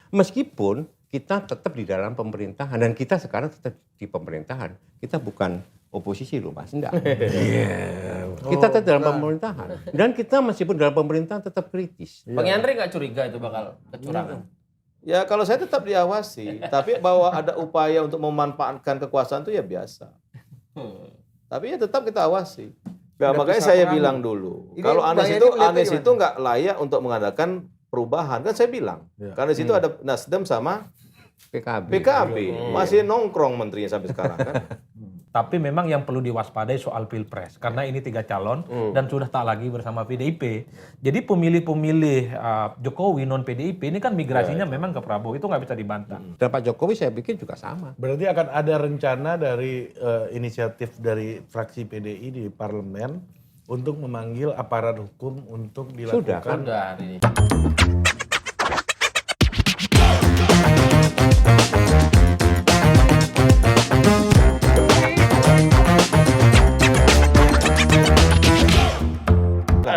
Meskipun kita tetap di dalam pemerintahan dan kita sekarang tetap di pemerintahan. Kita bukan oposisi loh Mas, enggak. Kita tetap dalam pemerintahan. Dan kita meskipun dalam pemerintahan tetap kritis. Bang Yandri nggak curiga itu bakal kecurangan? Ya kalau saya tetap diawasi, tapi bahwa ada upaya untuk memanfaatkan kekuasaan itu ya biasa. Tapi ya tetap kita awasi. Ya, makanya saya bilang dulu, Ini kalau Bang Anies Yandri melihatnya itu gimana? nggak layak untuk mengadakan perubahan, kan saya bilang. Karena di situ ada Nasdem sama PKB, masih nongkrong menterinya sampai sekarang kan. Tapi memang yang perlu diwaspadai soal pilpres karena ini 3 calon dan sudah tak lagi bersama PDIP. Jadi pemilih-pemilih Jokowi non PDIP ini kan migrasinya memang ke Prabowo, itu nggak bisa dibantah. Dan Pak Jokowi saya pikir juga sama. Berarti akan ada rencana dari inisiatif dari fraksi PDI di parlemen untuk memanggil aparat hukum untuk dilakukan. Sudah kan? Udah hari ini.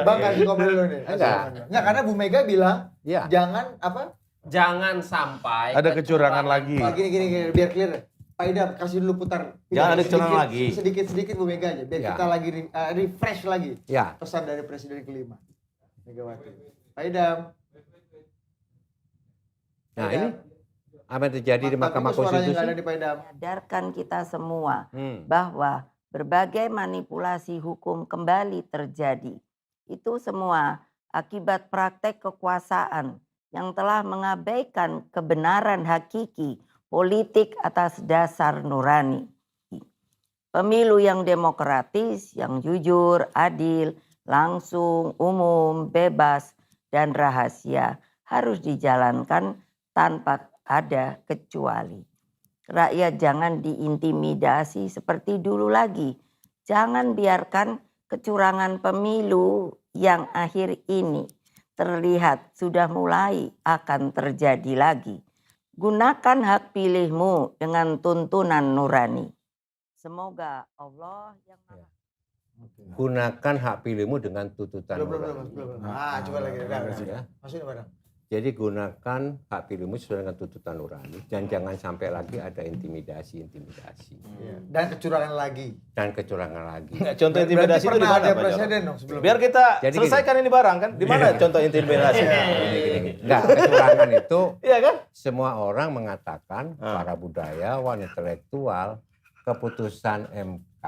Bang kasih komen dulu nih. Enggak, karena Bu Mega bilang Ya. jangan apa? Jangan sampai Ada kecurangan lagi. Gini, biar clear. Pak Idam kasih dulu putar. Jangan ada kecurangan Sedikit- lagi. Sedikit-sedikit Bu Mega aja biar Ya. kita lagi refresh lagi. Ya. Pesan dari Presiden kelima. Megawati. Pak Idam. Nah ini apa yang terjadi di Mahkamah Tapi suaranya Konstitusi? nggak ada di Pak Idam. Sadarkan kita semua Hmm. bahwa berbagai manipulasi hukum kembali terjadi. Itu semua akibat praktek kekuasaan yang telah mengabaikan kebenaran hakiki politik atas dasar nurani. Pemilu yang demokratis, yang jujur, adil, langsung, umum, bebas, dan rahasia harus dijalankan tanpa ada kecuali. Rakyat jangan diintimidasi seperti dulu lagi. Jangan biarkan kecurangan pemilu yang akhir ini terlihat sudah mulai akan terjadi lagi. Gunakan hak pilihmu dengan tuntunan nurani. Semoga Allah yang Maha. Gunakan hak pilihmu dengan tuntutan Belum. nurani. Coba lagi. Ya. Masukin barang. Jadi gunakan hak pilihmu sesuai dengan tuntutan nurani dan jangan sampai lagi ada intimidasi Dan kecurangan lagi. dan kecurangan lagi. Nggak, contoh intimidasi itu di pernah mana ada Pak presiden Jarod? dong sebelumnya. Biar kita Jadi selesaikan ini barang kan. Di mana contoh intimidasi? Enggak, kecurangan itu Iya kan? semua orang mengatakan para budayawan, intelektual, keputusan MK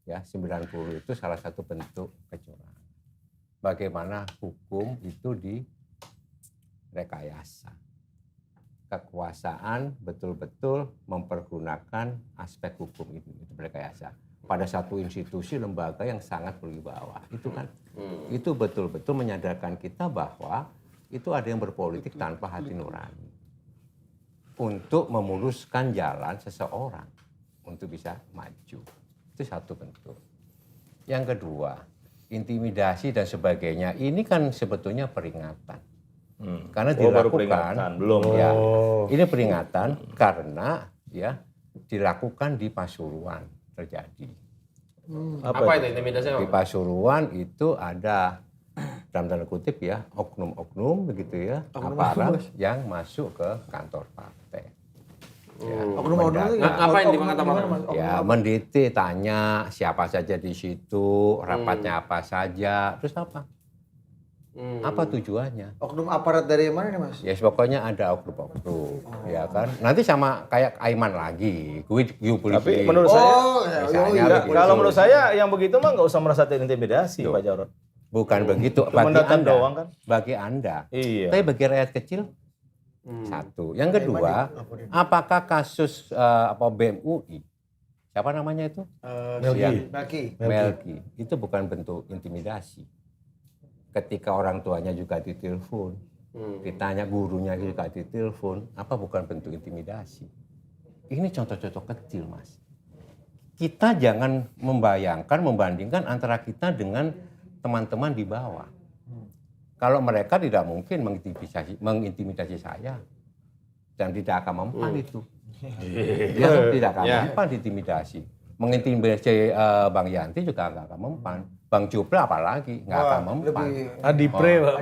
ya 90 itu salah satu bentuk kecurangan. Bagaimana hukum itu direkayasa. Kekuasaan betul-betul mempergunakan aspek hukum itu rekayasa pada satu institusi lembaga yang sangat berwibawa. Itu kan itu betul-betul menyadarkan kita bahwa itu ada yang berpolitik tanpa hati nurani untuk memuluskan jalan seseorang untuk bisa maju. Itu satu bentuk. Yang kedua, intimidasi dan sebagainya ini kan sebetulnya peringatan. Karena baru dilakukan peringatan, belum. Ya, ini peringatan karena ya dilakukan di Pasuruan terjadi. Apa itu intimidasi? Di Pasuruan itu ada dalam tanda kutip ya oknum-oknum begitu ya aparat yang masuk ke kantor partai. Ya, Ngapain di kantor partai? ya mendite, tanya siapa saja di situ, rapatnya apa saja, terus apa? Apa tujuannya? Oknum aparat dari mana nih Mas? Ya pokoknya ada oknum-oknum, ya kan? Nanti sama kayak Aiman lagi, Tapi menurut saya, misalnya enggak, begitu. kalau menurut saya yang begitu mah nggak usah merasa terintimidasi Tuh. Pak Jarod. Bukan begitu, Cuma bagi datang Anda, doang kan? bagi Anda. Iya. Tapi bagi rakyat kecil, satu. Yang kedua, apakah kasus BEM UI, siapa namanya itu? Melki. Itu bukan bentuk intimidasi. Ketika orang tuanya juga ditelepon, ditanya gurunya juga ditelepon, apa bukan bentuk intimidasi? Ini contoh-contoh kecil, Mas. Kita jangan membandingkan antara kita dengan teman-teman di bawah. Kalau mereka tidak mungkin mengintimidasi saya dan tidak akan mempan itu. Dia tidak akan mempan diintimidasi. Mengintimidasi Bang Yanti juga nggak akan mempan. Bang Jupre apalagi nggak akan mempan. Adipre, Pak.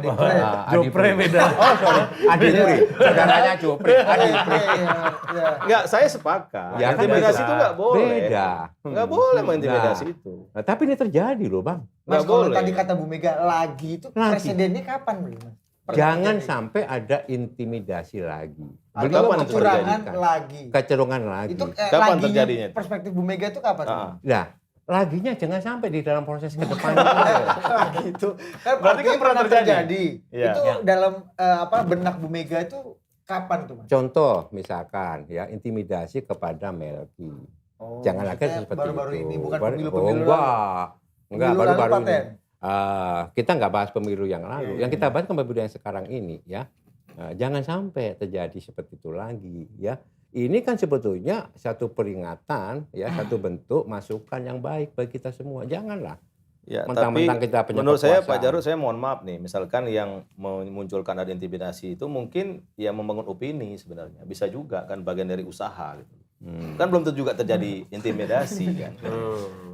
Jopre beda. Oh sorry, Adipre, saudaranya Jupre. Adipre. Enggak, saya sepakat. Ya, kan Intimidasi beda. itu nggak boleh. Beda. Nggak boleh mengintimidasi Nah. itu. Nah, tapi ini terjadi loh Bang. Mas, Nggak kalau boleh. tadi kata Bu Mega lagi itu Lagi. presidennya kapan, Mas? Jangan Presidennya. sampai ada intimidasi lagi. Atau Kapan itu kecurangan terjadi? lagi. Kecurangan lagi. Itu Kapan laginya terjadinya itu? perspektif Bu Mega itu kapan? Ah. Nah, laginya jangan sampai di dalam proses ke depan. Gitu. Kan Berarti kan artinya pernah terjadi. Iya. Itu dalam benak Bu Mega itu kapan tuh, Mas? Contoh misalkan ya intimidasi kepada Melki. Oh, Jangan lagi maksudnya seperti baru-baru itu. ini, bukan Baru- pemilu-pemilu lalu. enggak. Enggak, Pemilu lalu baru-baru ini. paten. Kita nggak bahas pemilu yang lalu. Iya, Yang kita bahas kan pemilu yang sekarang ini ya. Jangan sampai terjadi seperti itu lagi ya. Ini kan sebetulnya satu peringatan ya, satu bentuk masukan yang baik bagi kita semua. Janganlah Ya, mentang-mentang tapi kita punya menurut saya Pak kekuasaan. Jarod, saya mohon maaf nih, misalkan yang memunculkan ada intimidasi itu mungkin ya membangun opini sebenarnya, bisa juga kan bagian dari usaha gitu. Kan belum tentu juga terjadi intimidasi kan.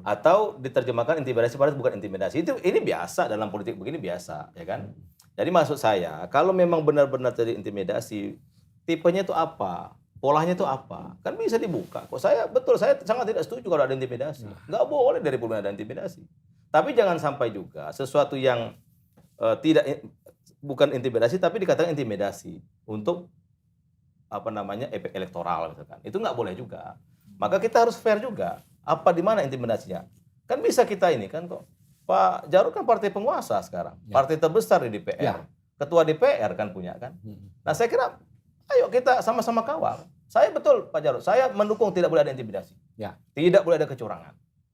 Atau diterjemahkan intimidasi padahal bukan intimidasi. Itu ini biasa dalam politik begini biasa, ya kan? Jadi maksud saya, kalau memang benar-benar terjadi intimidasi, tipenya itu apa? Polanya itu apa? Kan bisa dibuka. Kok saya sangat tidak setuju kalau ada intimidasi. Nggak boleh dari puluhan ada intimidasi. Tapi jangan sampai juga sesuatu yang bukan intimidasi tapi dikatakan intimidasi untuk efek elektoral misalkan. Itu nggak boleh juga. Maka kita harus fair juga. Apa di mana intimidasinya? Kan bisa kita ini kan kok. Pak Jarod kan partai penguasa sekarang. Partai terbesar di DPR. Ya. Ketua DPR kan punya kan. Nah, saya kira ayo kita sama-sama kawal. Saya betul Pak Jarod, saya mendukung tidak boleh ada intimidasi. Ya. Tidak boleh ada kecurangan.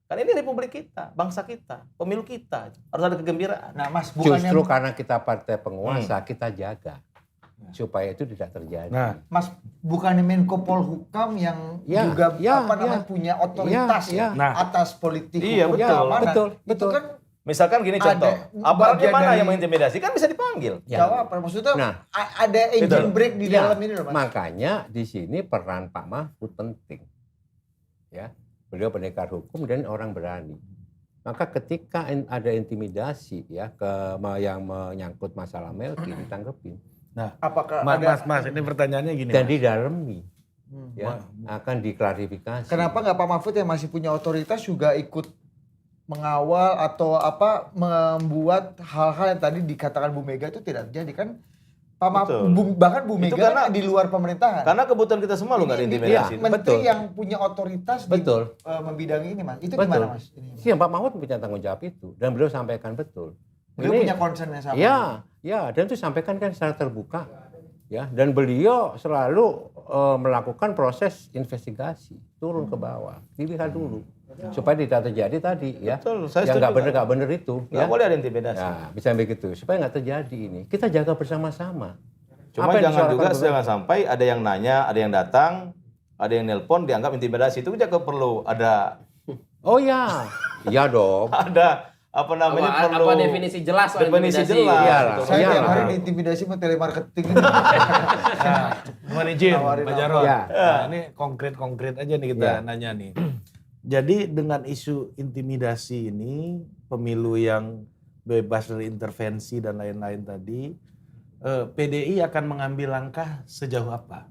Kan ini republik kita, bangsa kita, pemilu kita. Harus ada kegembiraan. Nah, Mas, bukannya Justru karena kita partai penguasa, kita jaga supaya itu tidak terjadi. Nah, Mas, bukannya Menko Polhukam yang Ya, juga ya, punya otoritas ya. Nah. atas politik Iya, hukum betul. keamanan. Betul, Itu betul. kan Misalkan gini Ada contoh, aparatnya bagian mana dari- yang mengintimidasi? Kan bisa dipanggil. Ya. jawab. Maksudnya Nah. ada engine Betul. break di Ya, dalam ini loh, Mas. Makanya di sini peran Pak Mahfud penting. Ya, beliau pendekar hukum dan orang berani. Maka ketika ada intimidasi ya yang menyangkut masalah Melki ditanggepin Apakah Mas, ini pertanyaannya gini. dan Mas. didalemi ya akan diklarifikasi. Kenapa nggak Pak Mahfud yang masih punya otoritas juga ikut mengawal atau membuat hal-hal yang tadi dikatakan Bu Mega itu tidak terjadi kan? Pak Mahfud, Betul. bahkan Bu Itu Mega karena- kan di luar pemerintahan. Karena kebutuhan kita semua lo nggak ada Ini intimidasi. Iya. menteri betul. yang punya otoritas Betul. di membidangi ini, Mas. Itu Betul. gimana, Mas? Ini, Mas? Iya, Pak Mahfud punya tanggung jawab itu dan beliau sampaikan betul. Beliau punya concern yang sama. Ya, dan itu sampaikan kan secara terbuka. Ya, dan beliau selalu melakukan proses investigasi, turun ke bawah, dilihat dulu supaya tidak terjadi tadi ya. Betul, saya yang setuju. nggak benar itu. Nggak Ya. boleh ada intimidasi. Nah, bisa begitu supaya nggak terjadi ini. Kita jaga bersama-sama. Cuma Apa yang jangan juga disuarakan jangan sampai ada yang nanya, ada yang datang, ada yang nelpon dianggap intimidasi. Itu juga perlu ada Oh ya, iya dong. ada perlu Apa definisi jelas soal definisi intimidasi? jelas. Iyalah. gitu. Saya tiap Iyalah. hari diintimidasi sama telemarketing. Mohon izin, Tawarin Pak apa? Jarod. Ya. Nah, ini konkret aja nih kita Ya. nanya nih. Jadi dengan isu intimidasi ini, pemilu yang bebas dari intervensi dan lain-lain tadi, PDI akan mengambil langkah sejauh apa?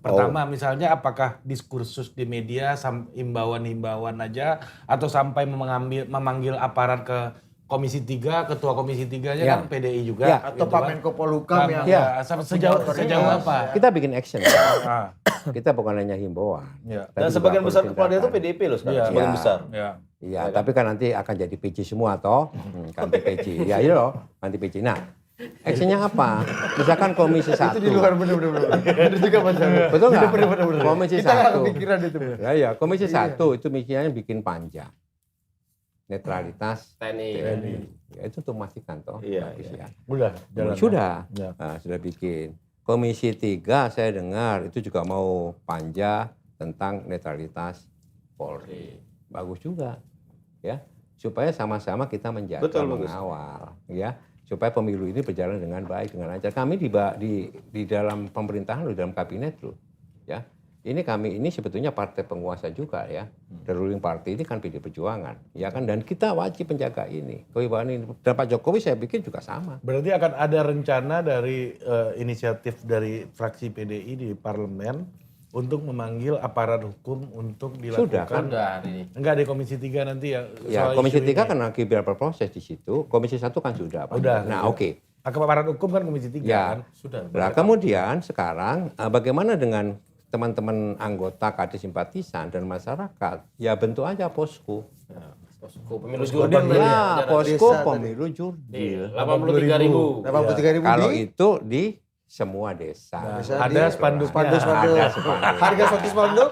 Pertama, misalnya apakah diskursus di media, himbauan-himbauan aja, atau sampai memanggil aparat ke Komisi 3, ketua Komisi 3-nya Ya. kan PDI juga. Ya. Atau gitu Pak kan. Menko Polhukam yang Ya, sejauh otoritas. apa? Kita bikin action. Ah, Kita bukan hanya himbauan. ya. Tapi Dan juga sebagian besar perlu kepala daerah itu tindakan. PDIP loh sekarang, Iya. sebagian Ya. besar. Ya. Iya, tapi kan nanti akan jadi PJ semua toh. Ganti PJ. Ya iya loh, ganti PJ. Nah, actionnya apa? Misalkan Komisi 1. Itu di luar bener-bener. Bener juga Mas. Betul nggak? Bener-bener. Komisi Kita nggak 1. kepikiran itu. Ya, Komisi 1 itu misinya bikin panja. Netralitas TNI. TNI. Ya, itu untuk memastikan toh. Iya, bagus iya. ya. Udah, jalan. Sudah. Ya. Nah, sudah bikin. Komisi 3 saya dengar itu juga mau panja tentang netralitas Polri. Bagus juga. Ya. Supaya sama-sama kita menjaga, Betul, bagus. mengawal, ya. Supaya pemilu ini berjalan dengan baik, dengan lancar. Kami di dalam pemerintahan loh, dalam kabinet loh, ya. kami ini sebetulnya partai penguasa juga ya. The ruling party ini kan PD Perjuangan, ya kan, dan kita wajib menjaga ini. Kewibawaan ini. Dan Pak Jokowi saya pikir juga sama. Berarti akan ada rencana dari inisiatif dari fraksi PDI di parlemen untuk memanggil aparat hukum untuk dilakukan. Sudah ini. Enggak di Komisi 3 nanti ya. Ya, soal Komisi isu 3 ini. kan lagi berproses di situ. Komisi 1 kan sudah. Pak. Udah. Nah, oke. Aparat hukum kan Komisi 3 Ya. kan. Sudah. Nah, kemudian sekarang bagaimana dengan teman-teman anggota kader simpatisan dan masyarakat? Ya bentuk aja posko. Posko pemilu jurdil tadi Ya, posko Desa pemilu jurdil. 83.000. 83.000 Kalau di itu di semua desa. Ada spanduknya. Ada spanduk. harga satu spanduk.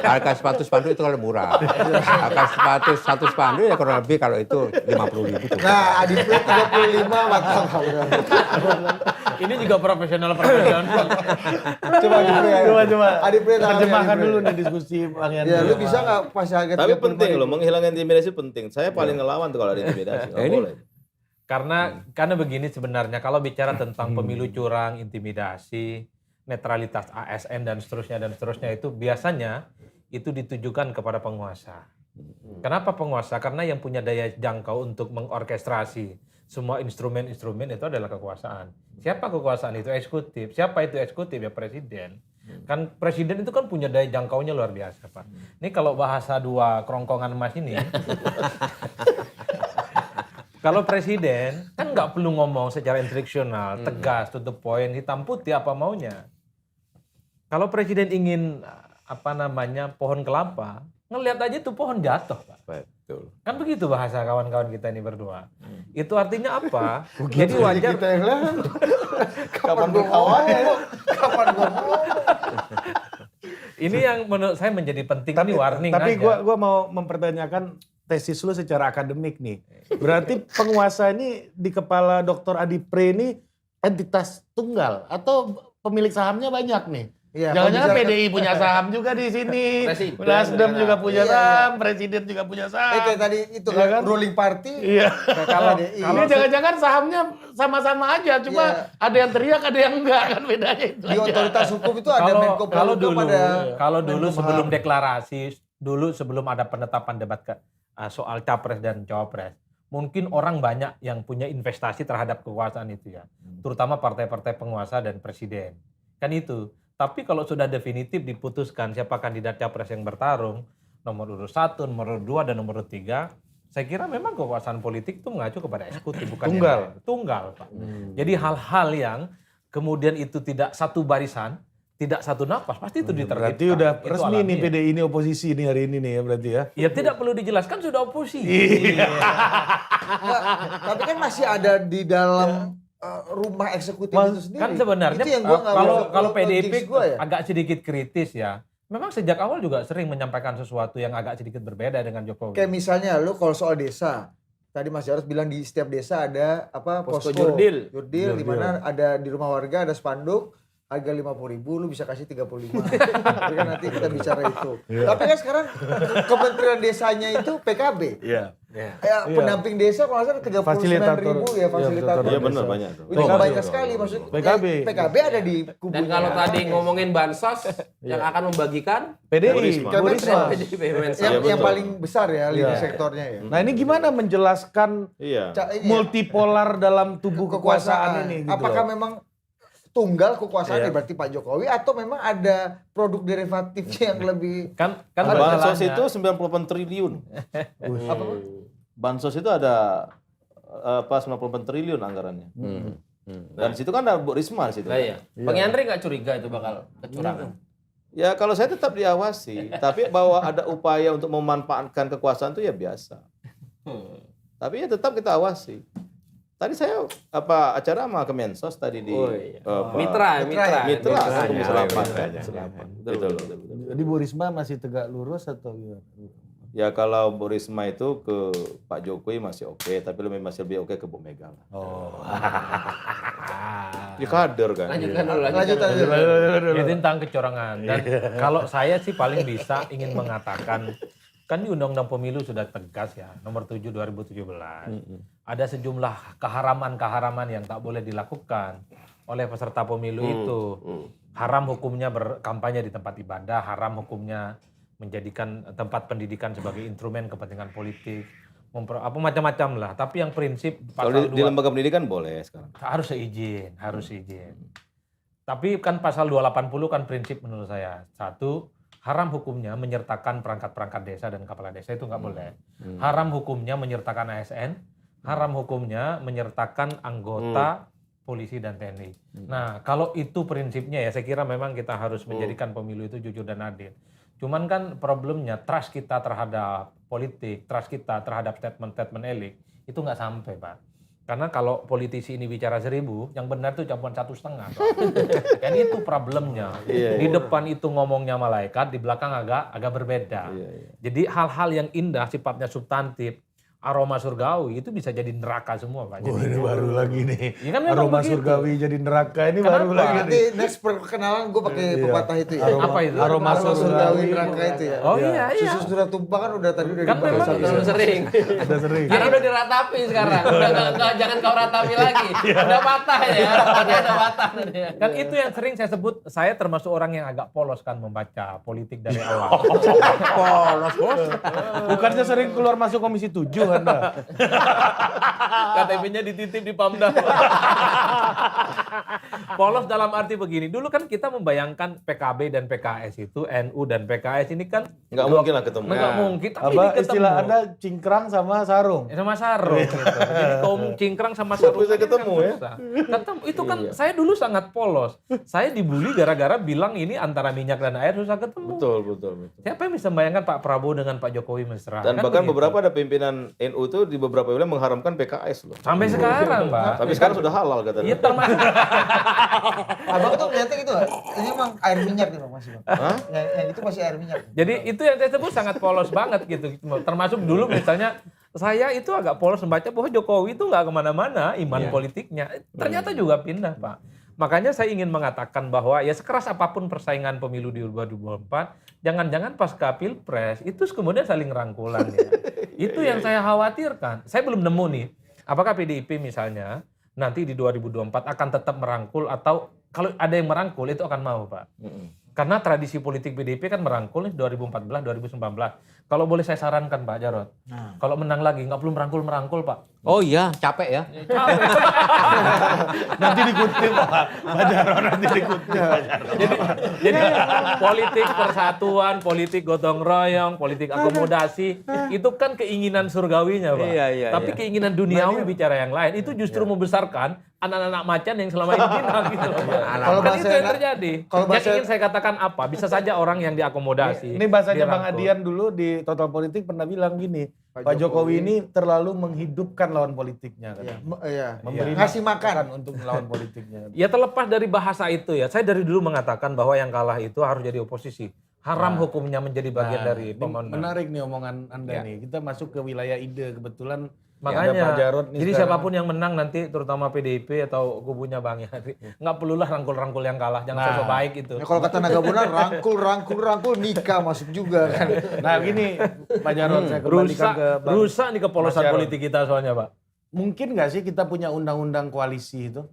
Harga sepatu spanduk itu kalau murah. Harga satu spanduk ya kurang lebih kalau itu 50.000 cukup. Nah, Adi Play 35 matang. Ini juga profesional. Coba Adi Play. Coba. Adi Play tangan Terjemahkan Adi Play. dulu nih diskusi Bang Yandri. Ya, lu bisa nggak pas harga Tapi 35.000? penting loh, menghilangkan intimidasi penting. Saya paling ngelawan tuh kalau ada intimidasi. Nggak Ini- boleh. Karena begini sebenarnya kalau bicara tentang pemilu curang, intimidasi, netralitas ASN dan seterusnya itu biasanya itu ditujukan kepada penguasa. Kenapa penguasa? Karena yang punya daya jangkau untuk mengorkestrasi semua instrumen-instrumen itu adalah kekuasaan. Siapa kekuasaan itu? Eksekutif. Siapa itu eksekutif? Ya presiden. Kan presiden itu kan punya daya jangkaunya luar biasa, Pak. Ini kalau bahasa dua kerongkongan emas ini, kalau presiden kan nggak perlu ngomong secara instruksional, tegas, to the point, hitam putih apa maunya. Kalau presiden ingin pohon kelapa, ngelihat aja tuh pohon jatuh, Pak. Betul. Kan begitu bahasa kawan-kawan kita ini berdua. Itu artinya apa? Jadi wajar. Kita yang lain. Kapan gua kawan ya? Kapan gua Ini yang menurut saya menjadi penting, ini warning Tapi aja. gua mau mempertanyakan tesis lu secara akademik nih. Berarti penguasa ini di kepala Dr. Adi Pre ini entitas tunggal atau pemilik sahamnya banyak nih? Iya, Jangan-jangan kalau PDI punya saham juga di sini. Presiden. Nasdem juga punya Iya. saham, presiden juga punya saham. kayak tadi itu Iya kan kan? ruling party. Iya. Kalau Ini jangan-jangan sahamnya sama-sama aja, cuma Iya. ada yang teriak, ada yang enggak kan bedanya itu. Di aja. otoritas hukum itu ada Menko kalau Polhukam, dulu ada sebelum Menkumham. deklarasi, sebelum ada penetapan debat soal capres dan cawapres, mungkin orang banyak yang punya investasi terhadap kekuasaan itu ya, terutama partai-partai penguasa dan presiden, kan itu. Tapi kalau sudah definitif diputuskan siapa kandidat capres yang bertarung, nomor urut 1, nomor urut 2, dan nomor urut 3, saya kira memang kekuasaan politik itu mengacu kepada eksekutif, bukan yang Tunggal. lain. Tunggal, Pak. Jadi hal-hal yang kemudian itu tidak satu barisan, tidak satu napas, pasti itu ditertibkan. Berarti udah Itu resmi nih alamiah. PDI ini oposisi nih hari ini nih ya berarti ya. Ya tidak perlu dijelaskan, sudah oposisi. Nggak, tapi kan masih ada di dalam rumah eksekutif itu sendiri. Kan sebenarnya itu yang gua nggak kalau bisa- kalau logik PDIP gua ya. agak sedikit kritis ya. Memang sejak awal juga sering menyampaikan sesuatu yang agak sedikit berbeda dengan Jokowi. Kayak misalnya lu kalau soal desa, tadi Mas Jarod bilang di setiap desa ada apa Posko posko jurdil. di mana ada di rumah warga ada spanduk harga 50.000 lu bisa kasih 35. Tapi kan nanti kita bicara itu. Tapi kan sekarang Kementerian Desanya itu PKB. Iya. Ya, pendamping desa kalau nggak salah 39.000 ya fasilitator. Iya benar banyak tuh. Ini banyak sekali maksudnya. PKB. PKB ada di kubunya. Dan kalau tadi ngomongin bansos yang akan membagikan PDI, Risma. Bu Risma. PDIP Mensos. yang Iya, betul. paling besar ya lini Iya. sektornya ya. Nah ini gimana menjelaskan Iya. Ini ya, multipolar dalam tubuh kekuasaan ini? Gitu Apakah loh. memang tunggal kekuasaan Iya. berarti Pak Jokowi atau memang ada produk derivatifnya yang lebih kan Bansos masalahnya- itu 98 triliun. apa? Bansos itu ada 98 triliun anggarannya. Dan situ kan ada Bu Risma di situ. Nah, iya. Bang Yandri nggak curiga itu bakal kecurangan? Ya kalau saya tetap diawasi, tapi bahwa ada upaya untuk memanfaatkan kekuasaan itu ya biasa. Tapi ya tetap kita awasi. Tadi saya acara sama Kemensos tadi di Oh, iya. apa, Mitra. Mitra Mitranya, selamat. mitranya. Betul. Jadi Bu Risma masih tegak lurus atau gimana? Ya kalau Bu Risma itu ke Pak Jokowi masih oke, tapi masih lebih oke ke Bu Mega lah. Oh. Dia kader kan. Lanjutkan dulu. Lanjut. itu tentang kecurangan. Dan kalau saya sih paling bisa ingin mengatakan, kan di Undang-Undang Pemilu sudah tegas ya, nomor 7 2017. Ada sejumlah keharaman-keharaman yang tak boleh dilakukan oleh peserta pemilu itu. haram hukumnya berkampanye di tempat ibadah, haram hukumnya menjadikan tempat pendidikan sebagai instrumen kepentingan politik, macam-macam lah. Tapi yang prinsip Kalau pasal di lembaga pendidikan boleh sekarang. harus seizin. Tapi kan pasal 280 kan prinsip menurut saya. Satu, haram hukumnya menyertakan perangkat-perangkat desa dan kepala desa itu nggak boleh. Haram hukumnya menyertakan ASN, haram hukumnya menyertakan anggota polisi dan TNI. Nah, kalau itu prinsipnya ya saya kira memang kita harus menjadikan pemilu itu jujur dan adil. Cuman kan problemnya trust kita terhadap politik, trust kita terhadap statement-statement elit itu nggak sampai, Pak. Karena kalau politisi ini bicara 1000, yang benar tuh cuma 1,5. Kan itu problemnya. Di depan itu ngomongnya malaikat, di belakang agak berbeda. Jadi hal-hal yang indah sifatnya substantif, aroma surgawi itu bisa jadi neraka semua, Pak. Oh, ini baru lagi nih. Ya kan memang Aroma begitu. surgawi jadi neraka ini Kenapa? baru lagi Nanti nih. next perkenalan gue pakai pepatah itu ya. Apa itu? Aroma surgawi surgawi. neraka itu ya. Oh iya. Susu sudah tumpah kan udah tadi udah Kan dibahas. memang Udah sering. Udah sering. Karena udah diratapi sekarang. Udah jangan kau ratapi lagi. Udah patah ya. Udah patah tadi ya. Kan itu yang sering saya sebut, saya termasuk orang yang agak polos kan membaca politik dari awal. Polos, Bos. Bukannya sering keluar masuk komisi 7 Anda? KTP-nya dititip di Pamda. Polos dalam arti begini, dulu kan kita membayangkan PKB dan PKS itu, NU dan PKS ini kan Nggak mungkin lah ketemu. nggak mungkin, tapi Apa ini ketemu. istilah Anda cingkrang sama sarung? Sama sarung. Gitu. Jadi kaum cingkrang sama sarung. Bisa ini ketemu kan ya? susah. Ketemu. Itu kan saya dulu sangat polos. Saya dibully gara-gara bilang ini antara minyak dan air susah ketemu. Betul. Siapa yang bisa membayangkan Pak Prabowo dengan Pak Jokowi mesra? Dan Kan bahkan begitu. beberapa ada pimpinan NU tuh di beberapa wilayah mengharamkan PKS loh. Sampai sekarang, Pak. Tapi sekarang sudah halal katanya. Iya termasuk. Abang tuh lihatnya gitu nggak? Ini emang air minyak nih bang masih bang. Yang itu masih air minyak. Jadi itu yang saya sebut sangat polos banget gitu. Termasuk dulu misalnya saya itu agak polos membaca bahwa Jokowi itu nggak kemana-mana iman politiknya. Ternyata juga pindah, Pak. Makanya saya ingin mengatakan bahwa ya sekeras apapun persaingan pemilu di 2024, jangan-jangan pasca Pilpres itu kemudian saling rangkulan ya. Itu yang saya khawatirkan. Saya belum nemu nih, apakah PDIP misalnya nanti di 2024 akan tetap merangkul atau kalau ada yang merangkul itu akan mau, Pak. Karena tradisi politik PDIP kan merangkul nih 2014, 2019. Kalau boleh saya sarankan Pak Jarod, kalau menang lagi nggak perlu merangkul Pak. Oh iya, capek ya. Nanti dikutip Pak Jarod, nanti dikutip Pak Jarod. Jadi politik persatuan, politik gotong royong, politik akomodasi itu kan keinginan surgawinya, Pak. Iya, Tapi keinginan duniawi bicara yang lain itu justru membesarkan anak-anak macan yang selama ini pindah gitu loh, Pak. Kalau Kan bahasa itu yang enak- terjadi. kalau Yang bahasa- ingin saya katakan apa? Bisa saja orang yang diakomodasi. Ini bahasanya Bang dirangkul. Adian dulu di Total Politik pernah bilang gini, Pak Jokowi ini terlalu menghidupkan lawan politiknya. katanya. Iya. Memberi Ngasih makan. untuk lawan politiknya. Ya terlepas dari bahasa itu ya, saya dari dulu mengatakan bahwa yang kalah itu harus jadi oposisi. Haram hukumnya menjadi bagian dari Ini pemenang. menarik nih omongan Anda Ya. nih. Kita masuk ke wilayah ide. Kebetulan ada Makanya, Pak Jarod nih jadi sekarang. siapapun yang menang nanti, terutama PDIP atau kubunya Bang Yandri, nggak perlulah rangkul-rangkul yang kalah, jangan Nah. sosok baik itu. Ya, kalau kata Nagabuna rangkul nikah masuk juga kan. Nah gini Pak Jarod, saya kembalikan ke Bang. Rusak nih kepolosan Mas Jarod. politik kita soalnya, Pak. Mungkin nggak sih kita punya undang-undang koalisi itu?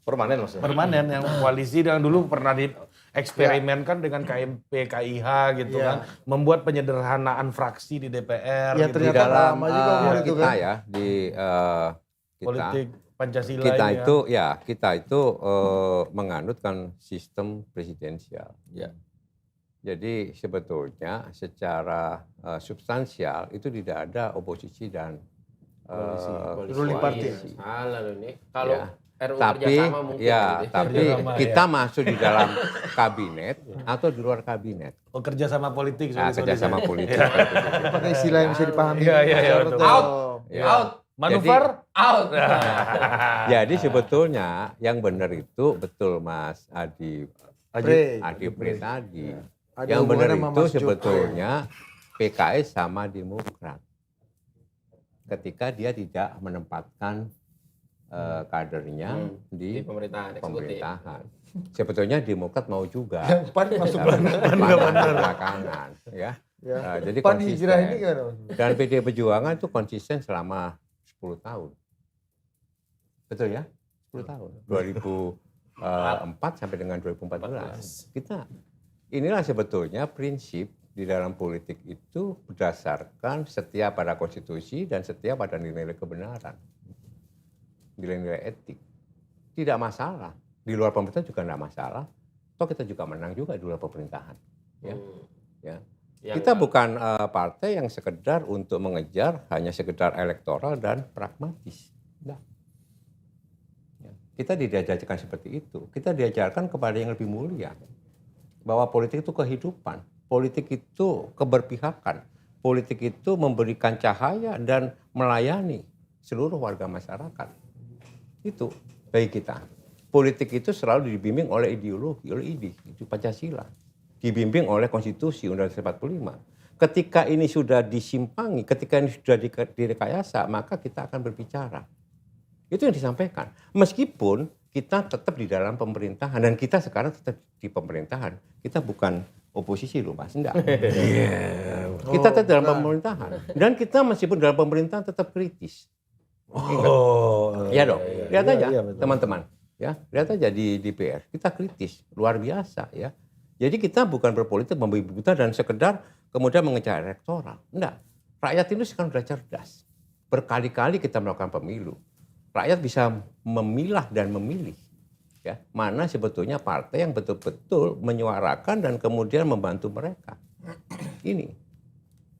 Permanen maksudnya. Permanen yang koalisi yang dulu pernah dieksperimenkan dengan KMP, KIH gitu kan. Membuat penyederhanaan fraksi di DPR Ya, gitu. Di ternyata dalam lama juga ngomong itu kita kan. ya, di kita Politik Pancasila kita ini ya. itu menganutkan sistem presidensial. Ya. Jadi sebetulnya secara substansial itu tidak ada oposisi dan Ruling party. koalisi. Salah loh ini. Kalau Ya. RUU Tapi kerjasama mungkin. ya, gitu. tapi Kerjasama, kita masuk di dalam kabinet atau di luar kabinet. Oh, kerjasama politik. Nah, sorry. kerjasama politik. Pakai istilah yang bisa dipahami. Iya, iya, iya, Jarod betul. dong. Out. Ya. Out. Manuver? Out. Jadi sebetulnya yang benar itu betul Mas Adi Pre tadi. Ada Yang benar hubungan sama itu Mas Joko. sebetulnya PKS sama Demokrat. Ketika dia tidak menempatkan kadernya Di di pemerintahan eksekutif. pemerintahan. Sebetulnya Demokrat mau juga. Pan masuk Tapi belakangan, ya. Ya. Nah, jadi Pan hijrah ini konsisten. gimana Mas? Dan PD Perjuangan itu konsisten selama 10 tahun. Betul ya? 10 tahun. 2004 sampai dengan 2014. Inilah sebetulnya prinsip di dalam politik itu berdasarkan setia pada konstitusi dan setia pada nilai-nilai kebenaran, nilai-nilai etik. Tidak masalah. Di luar pemerintahan juga tidak masalah. Toh kita juga menang juga di luar pemerintahan. Ya. Ya. Kita bukan partai yang sekedar untuk mengejar hanya sekedar elektoral dan pragmatis. Nah. Ya. Kita diajarkan seperti itu. Kita diajarkan kepada yang lebih mulia. Bahwa politik itu kehidupan. Politik itu keberpihakan. Politik itu memberikan cahaya dan melayani seluruh warga masyarakat. Itu bagi kita. Politik itu selalu dibimbing oleh ideologi, oleh ide, itu Pancasila. Dibimbing oleh konstitusi Undang-Undang 45. Ketika ini sudah disimpangi, ketika ini sudah direkayasa, maka kita akan berbicara. Itu yang disampaikan. Meskipun kita tetap di dalam pemerintahan, dan kita sekarang tetap di pemerintahan. Kita bukan oposisi loh Mas, enggak. Kita tetap dalam pemerintahan. Dan kita meskipun dalam pemerintahan tetap kritis. Iya dong, lihat aja teman-teman. Ya, lihat aja di DPR, kita kritis, luar biasa ya. Jadi kita bukan berpolitik membabi buta dan sekedar kemudian mengejar elektoral. Enggak. Rakyat itu sekarang sudah cerdas. Berkali-kali kita melakukan pemilu. Rakyat bisa memilah dan memilih. Ya, mana sebetulnya partai yang betul-betul menyuarakan dan kemudian membantu mereka. Ini.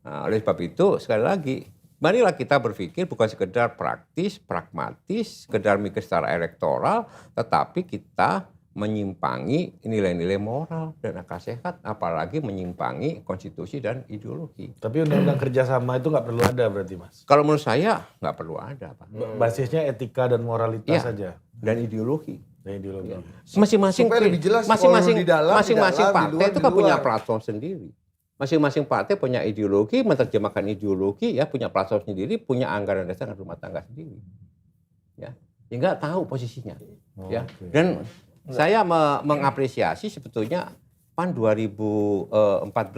Nah, oleh sebab itu sekali lagi, marilah kita berpikir bukan sekedar praktis, pragmatis, sekedar mikir secara elektoral, tetapi kita menyimpangi nilai-nilai moral dan akal sehat, apalagi menyimpangi konstitusi dan ideologi. Tapi undang-undang kerjasama itu nggak perlu ada berarti Mas? Kalau menurut saya nggak perlu ada, Pak. Basisnya etika dan moralitas saja. Dan ideologi. Dan ideologi. Masing-masing Supaya lebih jelas masing-masing kalau di dalam, masing-masing di dalam, partai di luar, itu kan di punya luar. platform sendiri. Masing-masing partai punya ideologi, menerjemahkan ideologi, ya punya platform sendiri, punya anggaran dasar dan rumah tangga sendiri. Ya, sehingga tahu posisinya. Ya. Dan saya mengapresiasi sebetulnya PAN 2014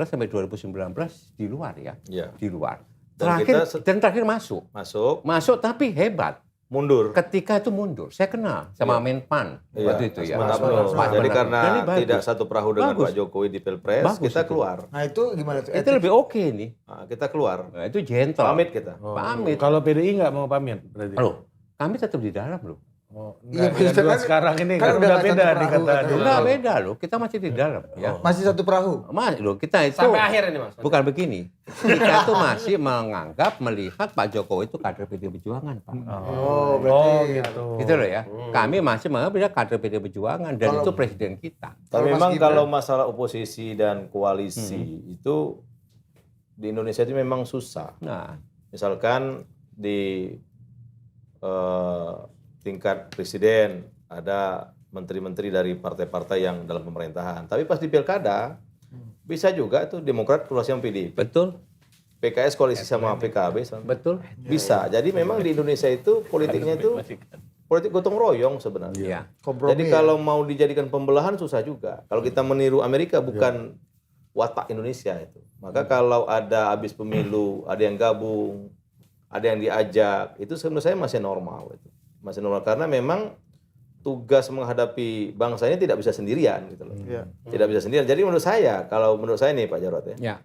sampai 2019 di luar ya. Iya. Di luar. Dan Terakhir masuk. Masuk tapi hebat. Mundur. Ketika itu mundur. Saya kenal sama Menpan waktu itu ya. Jadi karena bagus. tidak satu perahu dengan Bagus. Pak Jokowi di Pilpres, Bagus kita itu. keluar. Nah itu gimana tuh? Itu lebih oke nih. Nah, kita keluar. Nah, itu gentle. Pamit kita. Pamit. Kalau PDI nggak mau pamit berarti? Loh, kami tetap di dalam loh. Oh, Iya, enggak, maksudnya kan- sekarang ini kan kan udah udah nggak beda satu nih perahu, kata kan? dulu. Enggak beda loh, kita masih di dalam ya. Masih satu perahu. Loh, kita itu Sampai akhir ini Mas. bukan begini. Kita tuh masih menganggap melihat Pak Jokowi itu kader PDI Perjuangan, Pak. Oh, berarti gitu. Gitu loh ya. Kami masih menganggap dia kader PDI Perjuangan dan itu presiden kita. Tapi Mas memang Gibran. kalau masalah oposisi dan koalisi itu di Indonesia itu memang susah. Nah, Misalkan di tingkat presiden ada menteri-menteri dari partai-partai yang dalam pemerintahan. Tapi pas di pilkada bisa juga tuh Demokrat koalisi sama PDIP, betul, PKS koalisi sama PKB, betul. bisa. Jadi memang di Indonesia itu politiknya itu politik gotong royong sebenarnya. Iya. kompromi. Jadi kalau mau dijadikan pembelahan susah juga. Kalau kita meniru Amerika bukan watak Indonesia itu. Maka kalau ada habis pemilu, ada yang gabung, ada yang diajak, itu menurut saya masih normal itu. Masih normal karena memang tugas menghadapi bangsa ini tidak bisa sendirian gitu loh. Iya. Tidak bisa sendirian. Jadi menurut saya, kalau menurut saya nih Pak Jarot ya, Ya.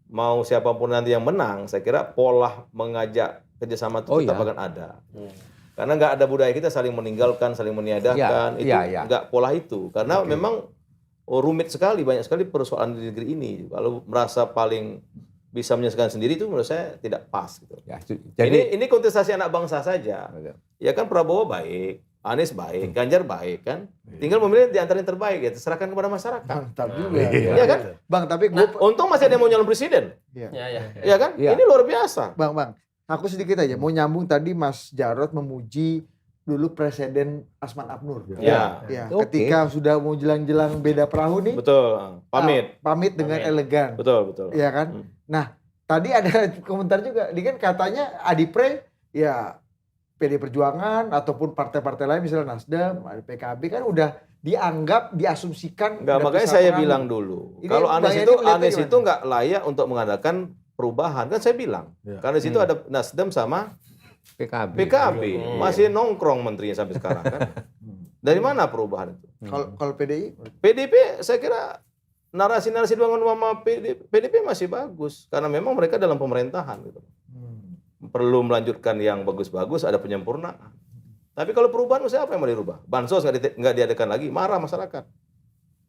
mau siapapun nanti yang menang, saya kira pola mengajak kerjasama itu tetap akan ada. Karena nggak ada budaya kita saling meninggalkan, saling meniadakan, itu nggak pola itu. Karena memang rumit sekali, banyak sekali persoalan di negeri ini. Kalau merasa paling bisa menyelesaikan sendiri itu menurut saya tidak pas. Gitu. Ya, jadi Ini kontestasi anak bangsa saja. Betul. Ya kan Prabowo baik, Anies baik, Ganjar baik kan. Tinggal memilih di antara yang terbaik ya, serahkan kepada masyarakat. Mantap juga. Iya kan? Bang, tapi gue Nah, untung masih ada yang mau nyalon presiden. Ya, ya. Iya kan? Iya. Ini luar biasa. Bang, aku sedikit aja mau nyambung tadi Mas Jarot memuji dulu Presiden Asman Abnur. Ya. Ya, Oke. ketika sudah mau jelang-jelang beda perahu nih, Betul. Pamit. pamit dengan elegan. Betul, betul. Iya kan? Nah, tadi ada komentar juga, dia kan katanya Adipre ya PD Perjuangan ataupun partai-partai lain misalnya Nasdem, PKB kan udah dianggap, diasumsikan. Enggak, udah makanya bisa saya perahu. bilang dulu. Ini Kalau Bang Anies Yani itu melihatnya gimana? enggak layak untuk mengadakan perubahan. Kan saya bilang. Karena di situ ada Nasdem sama PKB. PKB. Masih nongkrong menterinya sampai sekarang kan. Dari mana perubahan itu? Kalau PDI? PDIP saya kira narasi-narasi dibangun sama PDIP masih bagus karena memang mereka dalam pemerintahan gitu. Perlu melanjutkan yang bagus-bagus, ada penyempurnaan. Tapi kalau perubahan siapa yang mau dirubah? Bansos nggak diadakan lagi, marah masyarakat.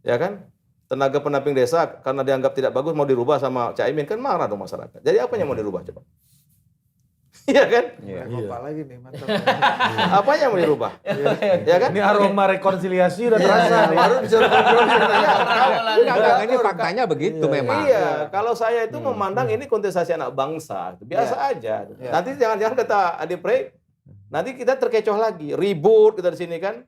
Ya kan? Tenaga pendamping desa karena dianggap tidak bagus mau dirubah sama Caimin, kan marah dong masyarakat. Jadi apa yang mau dirubah coba? Iya kan? Lupa lagi nih, mantap. Apa yang mau dirubah? Ya kan? Ini aroma rekonsiliasi udah terasa nih. Baru disuruh kompromi. Enggak, ini faktanya begitu memang. Iya, kalau saya itu memandang ini kontestasi anak bangsa, biasa aja. Nanti jangan-jangan kata Adi Pray, nanti kita terkecoh lagi, ribut kita di sini kan,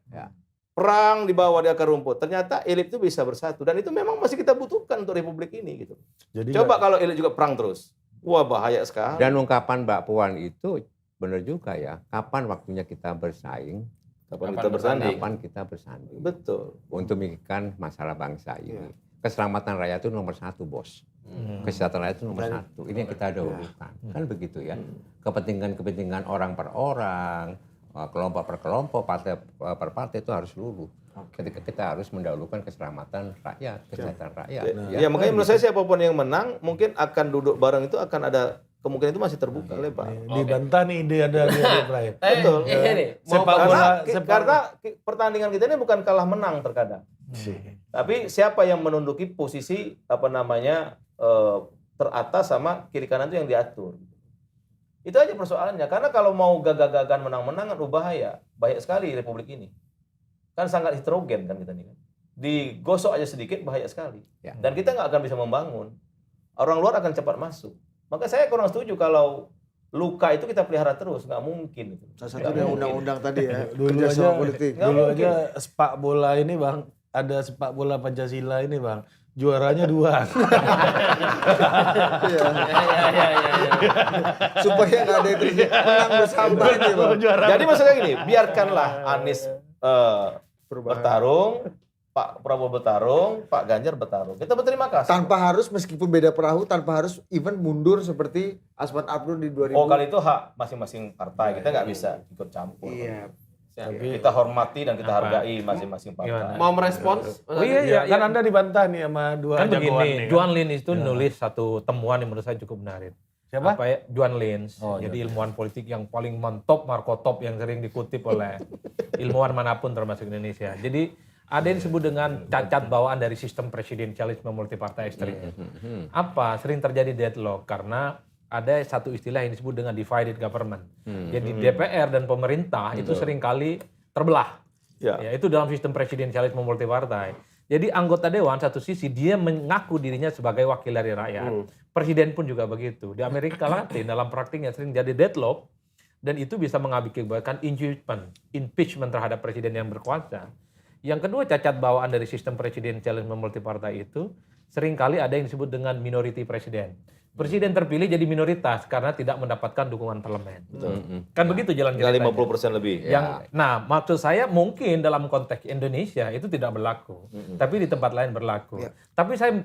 perang di bawah di akar rumput. Ternyata elit itu bisa bersatu dan itu memang masih kita butuhkan untuk republik ini gitu. Jadi Coba kalau elit juga perang terus, wah bahaya sekali. Dan ungkapan Mbak Puan itu benar juga ya. Kapan waktunya kita bersaing? Kapan kita bersanding? Kapan kita bersanding? Betul. Untuk memikirkan masalah bangsa ini. Keselamatan rakyat itu nomor 1, bos. Kesejahteraan rakyat itu nomor 1. Ini yang kita dahulukan. Kan begitu ya. Kepentingan-kepentingan orang per orang, kelompok per kelompok, partai per partai itu harus luluh. Ketika kita harus mendahulukan keselamatan rakyat, kesehatan rakyat. Ya, makanya menurut saya siapapun yang menang, mungkin akan duduk bareng itu akan ada kemungkinan itu masih terbuka lebar. dibantah nih ide ada di Pray. Betul. Sepak bola, Karena pertandingan kita ini bukan kalah menang terkadang. Tapi siapa yang menunduki posisi teratas sama kiri kanan itu yang diatur. Itu aja persoalannya. Karena kalau mau gagah-gagahan menang-menangan, bahaya sekali republik ini. Kan sangat heterogen kan kita ini kan. Digosok aja sedikit bahaya sekali. Dan kita nggak akan bisa membangun. Orang luar akan cepat masuk. Maka saya kurang setuju kalau luka itu kita pelihara terus, nggak mungkin. Salah satunya undang-undang tadi ya, Dulu kerjasama aja, politik. dulu aja sepak bola ini Bang, ada sepak bola Pancasila ini Bang, juaranya 2. Supaya nggak ada yang menang bersama ini, Bang. Jadi maksudnya gini, biarkanlah Anies bertarung, Pak Prabowo bertarung, Pak Ganjar bertarung. Kita berterima kasih. Tanpa harus, meskipun beda perahu, tanpa harus even mundur seperti Asman Abnur di 2000. Oh, kali itu hak masing-masing partai. Kita nggak bisa ikut campur. Iya. Kita hormati dan kita hargai masing-masing partai. Mau merespons? Oh iya, Kan Anda dibantah nih sama dua kan jagoan begini, nih, kan? Juan Lin itu nulis satu temuan yang menurut saya cukup menarik. Siapa? Juan Lins, jadi ilmuwan politik yang paling mentop, markotop yang sering dikutip oleh ilmuwan manapun termasuk Indonesia. Jadi ada yang disebut dengan cacat bawaan dari sistem presidensialisme multipartai ekstrim. Apa? Sering terjadi deadlock karena ada satu istilah yang disebut dengan divided government. Jadi DPR dan pemerintah itu seringkali terbelah. Ya, itu dalam sistem presidensialisme multipartai. Jadi anggota dewan satu sisi dia mengaku dirinya sebagai wakil dari rakyat. Presiden pun juga begitu. Di Amerika Latin dalam praktiknya sering jadi deadlock dan itu bisa mengakibatkan impeachment terhadap presiden yang berkuasa. Yang kedua, cacat bawaan dari sistem presidensialisme multipartai itu seringkali ada yang disebut dengan minority presiden. Presiden terpilih jadi minoritas karena tidak mendapatkan dukungan parlemen. Kan begitu jalan ceritanya. 50% lebih. Nah, maksud saya mungkin dalam konteks Indonesia itu tidak berlaku, tapi di tempat lain berlaku. Tapi saya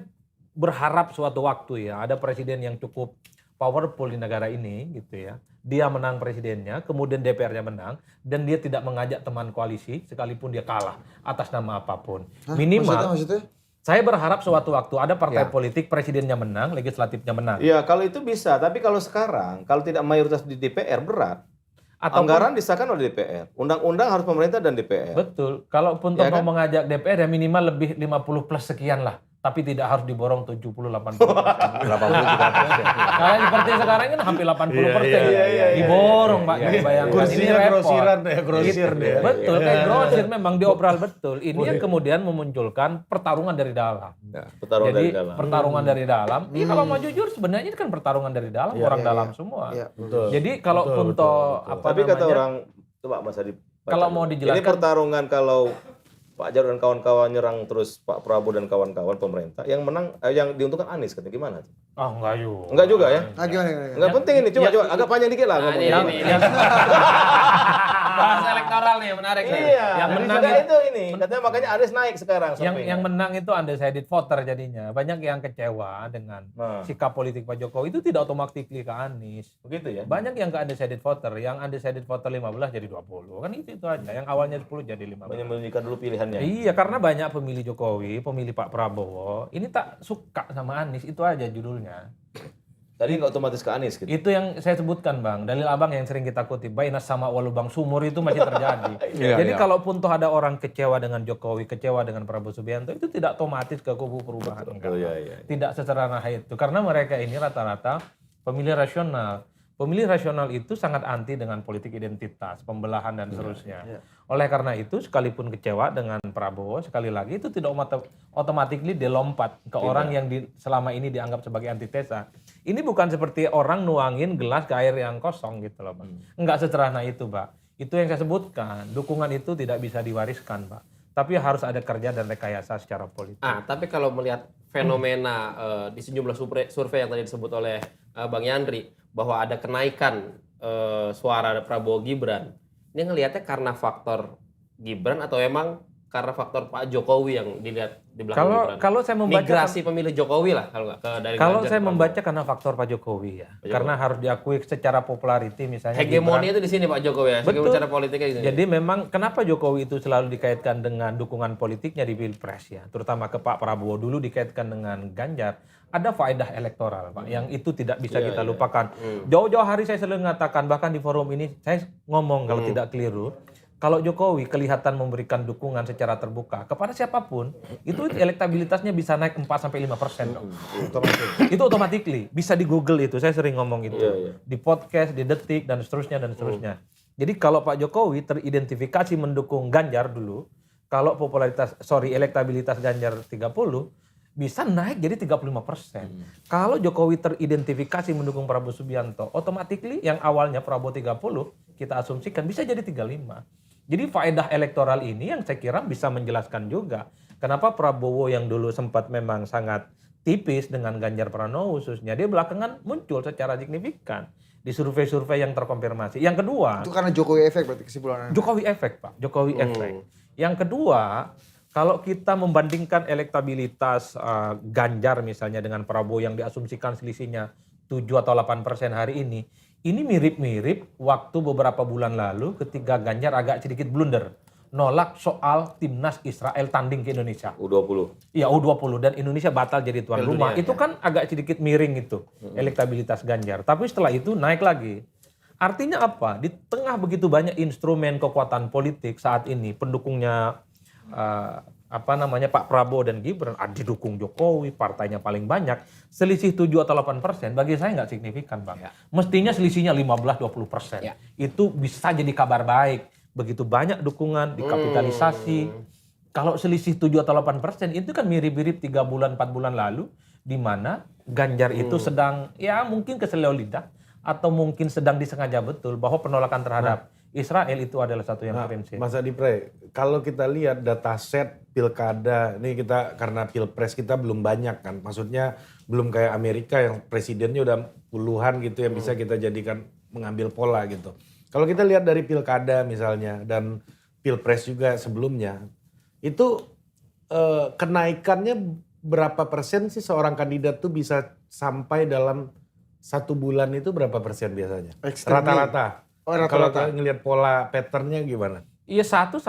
berharap suatu waktu ya ada presiden yang cukup powerful di negara ini gitu ya. Dia menang presidennya, kemudian DPR-nya menang dan dia tidak mengajak teman koalisi sekalipun dia kalah atas nama apapun. Minimal Maksudnya? saya berharap suatu waktu ada partai politik presidennya menang, legislatifnya menang. Iya, kalau itu bisa. Tapi kalau sekarang, kalau tidak mayoritas di DPR berat. Anggaran disahkan oleh DPR. Undang-undang harus pemerintah dan DPR. Betul. Kalaupun Ya kan? mau mengajak DPR ya minimal lebih 50 plus sekian lah. Tapi tidak harus diborong 70-80%. 83%. Karena seperti sekarang kan hampir 80%. Diborong Pak. Bayangkan. Kursinya Ini repot. grosiran ya, grosir deh. Betul, kayak grosir memang diobral betul. Ini yang kemudian memunculkan pertarungan dari dalam. Pertarungan Jadi dari dalam. pertarungan dari dalam. Ini kalau mau jujur sebenarnya ini kan pertarungan dari dalam, orang dalam semua. Betul. Jadi kalau pun Tapi kata orang, coba Mas Adi. Kalau mau dijelaskan. Ini pertarungan kalau Pak Jarod dan kawan-kawan nyerang terus Pak Prabowo dan kawan-kawan pemerintah, yang menang, yang diuntungkan Anies, katanya gimana? Enggak juga. Enggak juga ya? Gimana? Enggak penting ini, coba agak panjang dikit lah ngomongnya. bahasa elektoral nih menarik nih. Iya, Yang dari menang juga itu- itu ini. Katanya makanya Anies naik sekarang. Yang menang itu undecided voter jadinya. Banyak yang kecewa dengan Nah. sikap politik Pak Jokowi itu tidak otomatis ke Anies. Begitu ya? Banyak yang ke undecided voter, yang undecided voter 15 jadi 20. Kan itu aja. Yang awalnya 10 jadi 15. Menyembunyikan dulu pilihannya. Iya, karena banyak pemilih Jokowi, pemilih Pak Prabowo, ini tak suka sama Anies, itu aja judulnya. Tadi nggak otomatis ke Anies gitu. Itu yang saya sebutkan Bang, dalil abang yang sering kita kutip, Bainas sama walubang sumur itu masih terjadi. Iya, Jadi iya. kalaupun toh ada orang kecewa dengan Jokowi, kecewa dengan Prabowo Subianto, itu tidak otomatis ke kubu perubahan. Enggak. Oh, iya. Tidak sesederhana itu, karena mereka ini rata-rata pemilih rasional. Pemilih rasional itu sangat anti dengan politik identitas, pembelahan dan seterusnya. Oleh karena itu, sekalipun kecewa dengan Prabowo, sekali lagi itu tidak otomatis dia lompat ke orang yang selama ini dianggap sebagai antitesa. Ini bukan seperti orang nuangin gelas ke air yang kosong gitu loh, Pak. Enggak sederhana itu, Pak. Itu yang saya sebutkan, dukungan itu tidak bisa diwariskan, Pak. Tapi harus ada kerja dan rekayasa secara politik. Tapi kalau melihat fenomena di sejumlah survei yang tadi disebut oleh Bang Yandri, bahwa ada kenaikan suara Prabowo Gibran, ini ngelihatnya karena faktor Gibran atau emang karena faktor Pak Jokowi yang dilihat di belakang Gibran? Kalau saya membaca migrasi pemilih Jokowi lah kalau nggak dari Kalau Ganjar saya ke membaca karena faktor Pak Jokowi ya, karena harus diakui secara popularity misalnya. hegemoni Gibran. itu di sini Pak Jokowi ya, Betul. secara politiknya di sini. Jadi memang kenapa Jokowi itu selalu dikaitkan dengan dukungan politiknya di Pilpres ya, terutama ke Pak Prabowo dulu dikaitkan dengan Ganjar. Ada faedah elektoral Pak, yang itu tidak bisa kita lupakan. Jauh-jauh hari saya selalu mengatakan, bahkan di forum ini saya ngomong kalau tidak keliru, kalau Jokowi kelihatan memberikan dukungan secara terbuka kepada siapapun, itu elektabilitasnya bisa naik 4-5%. Itu automatically, bisa di Google itu, saya sering ngomong itu. Di podcast, di Detik, dan seterusnya, dan seterusnya. Jadi kalau Pak Jokowi teridentifikasi mendukung Ganjar dulu, kalau elektabilitas Ganjar 30, bisa naik jadi 35%. Kalau Jokowi teridentifikasi mendukung Prabowo Subianto, automatically yang awalnya Prabowo 30, kita asumsikan bisa jadi 35. Jadi faedah elektoral ini yang saya kira bisa menjelaskan juga kenapa Prabowo yang dulu sempat memang sangat tipis dengan Ganjar Pranowo khususnya, dia belakangan muncul secara signifikan di survei-survei yang terkonfirmasi. Yang kedua, Itu karena Jokowi efek berarti kesimpulannya. Jokowi efek Pak, Jokowi efek. Yang kedua, kalau kita membandingkan elektabilitas Ganjar misalnya dengan Prabowo yang diasumsikan selisihnya 7 atau 8% hari ini mirip-mirip waktu beberapa bulan lalu ketika Ganjar agak sedikit blunder. Nolak soal timnas Israel tanding ke Indonesia. U20. Iya U20 dan Indonesia batal jadi tuan rumah. Itu kan agak sedikit miring itu elektabilitas Ganjar. Tapi setelah itu naik lagi. Artinya apa? Di tengah begitu banyak instrumen kekuatan politik saat ini pendukungnya Pak Prabowo dan Gibran didukung Jokowi, partainya paling banyak, selisih 7 atau 8% bagi saya nggak signifikan Bang. Mestinya selisihnya 15-20%. Itu bisa jadi kabar baik. Begitu banyak dukungan, dikapitalisasi. Kalau selisih 7 atau 8% itu kan mirip-mirip 3 bulan, 4 bulan lalu, di mana Ganjar itu sedang, ya mungkin keseleo lidah, atau mungkin sedang disengaja betul bahwa penolakan terhadap Israel itu adalah satu yang prinsip. Mas Adipre, kalau kita lihat data set pilkada, ini kita karena pilpres kita belum banyak kan, maksudnya belum kayak Amerika yang presidennya udah puluhan gitu yang bisa kita jadikan mengambil pola gitu. Kalau kita lihat dari pilkada misalnya dan pilpres juga sebelumnya, itu kenaikannya berapa persen sih seorang kandidat tuh bisa sampai dalam 1 bulan itu berapa persen biasanya? Rata-rata. Oh, Kalau rata-rata. kita ngelihat pola patternnya gimana? Iya 1-4%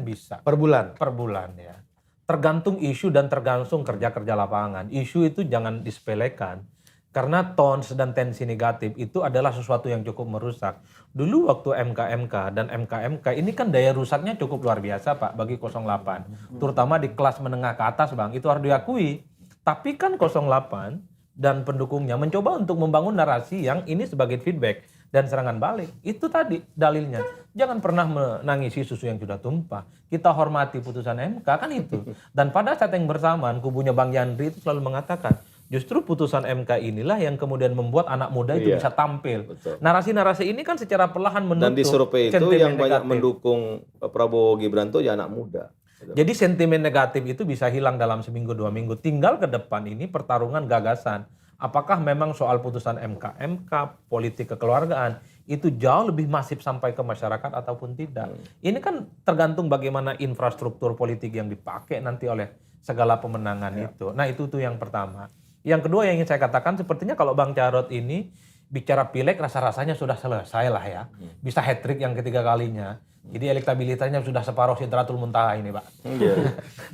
bisa Per bulan? per bulan ya. Tergantung isu dan tergantung kerja-kerja lapangan. Isu itu jangan disepelekan. Karena tons dan tensi negatif itu adalah sesuatu yang cukup merusak. Dulu waktu MK dan MK ini kan daya rusaknya cukup luar biasa Pak bagi 08. Terutama di kelas menengah ke atas Bang, itu harus diakui. Tapi kan 08 dan pendukungnya mencoba untuk membangun narasi yang ini sebagai feedback dan serangan balik. Itu tadi dalilnya. Jangan pernah menangisi susu yang sudah tumpah. Kita hormati putusan MK kan itu. Dan pada saat yang bersamaan kubunya Bang Yandri itu selalu mengatakan justru putusan MK inilah yang kemudian membuat anak muda itu bisa tampil. Narasi-narasi ini kan secara perlahan menutup. Dan di survei itu sentimen yang banyak negatif. mendukung Prabowo Gibran tuh ya anak muda. Jadi sentimen negatif itu bisa hilang dalam seminggu 2 minggu. Tinggal ke depan ini pertarungan gagasan. Apakah memang soal putusan MK politik kekeluargaan itu jauh lebih masif sampai ke masyarakat ataupun tidak. Ini kan tergantung bagaimana infrastruktur politik yang dipakai nanti oleh segala pemenangan itu. Nah itu tuh yang pertama. Yang kedua yang ingin saya katakan sepertinya kalau Bang Jarod ini bicara pileg rasa-rasanya sudah selesai lah ya. Bisa hat-trick yang ketiga kalinya. Jadi elektabilitasnya sudah separuh Sidratul Muntaha ini Pak.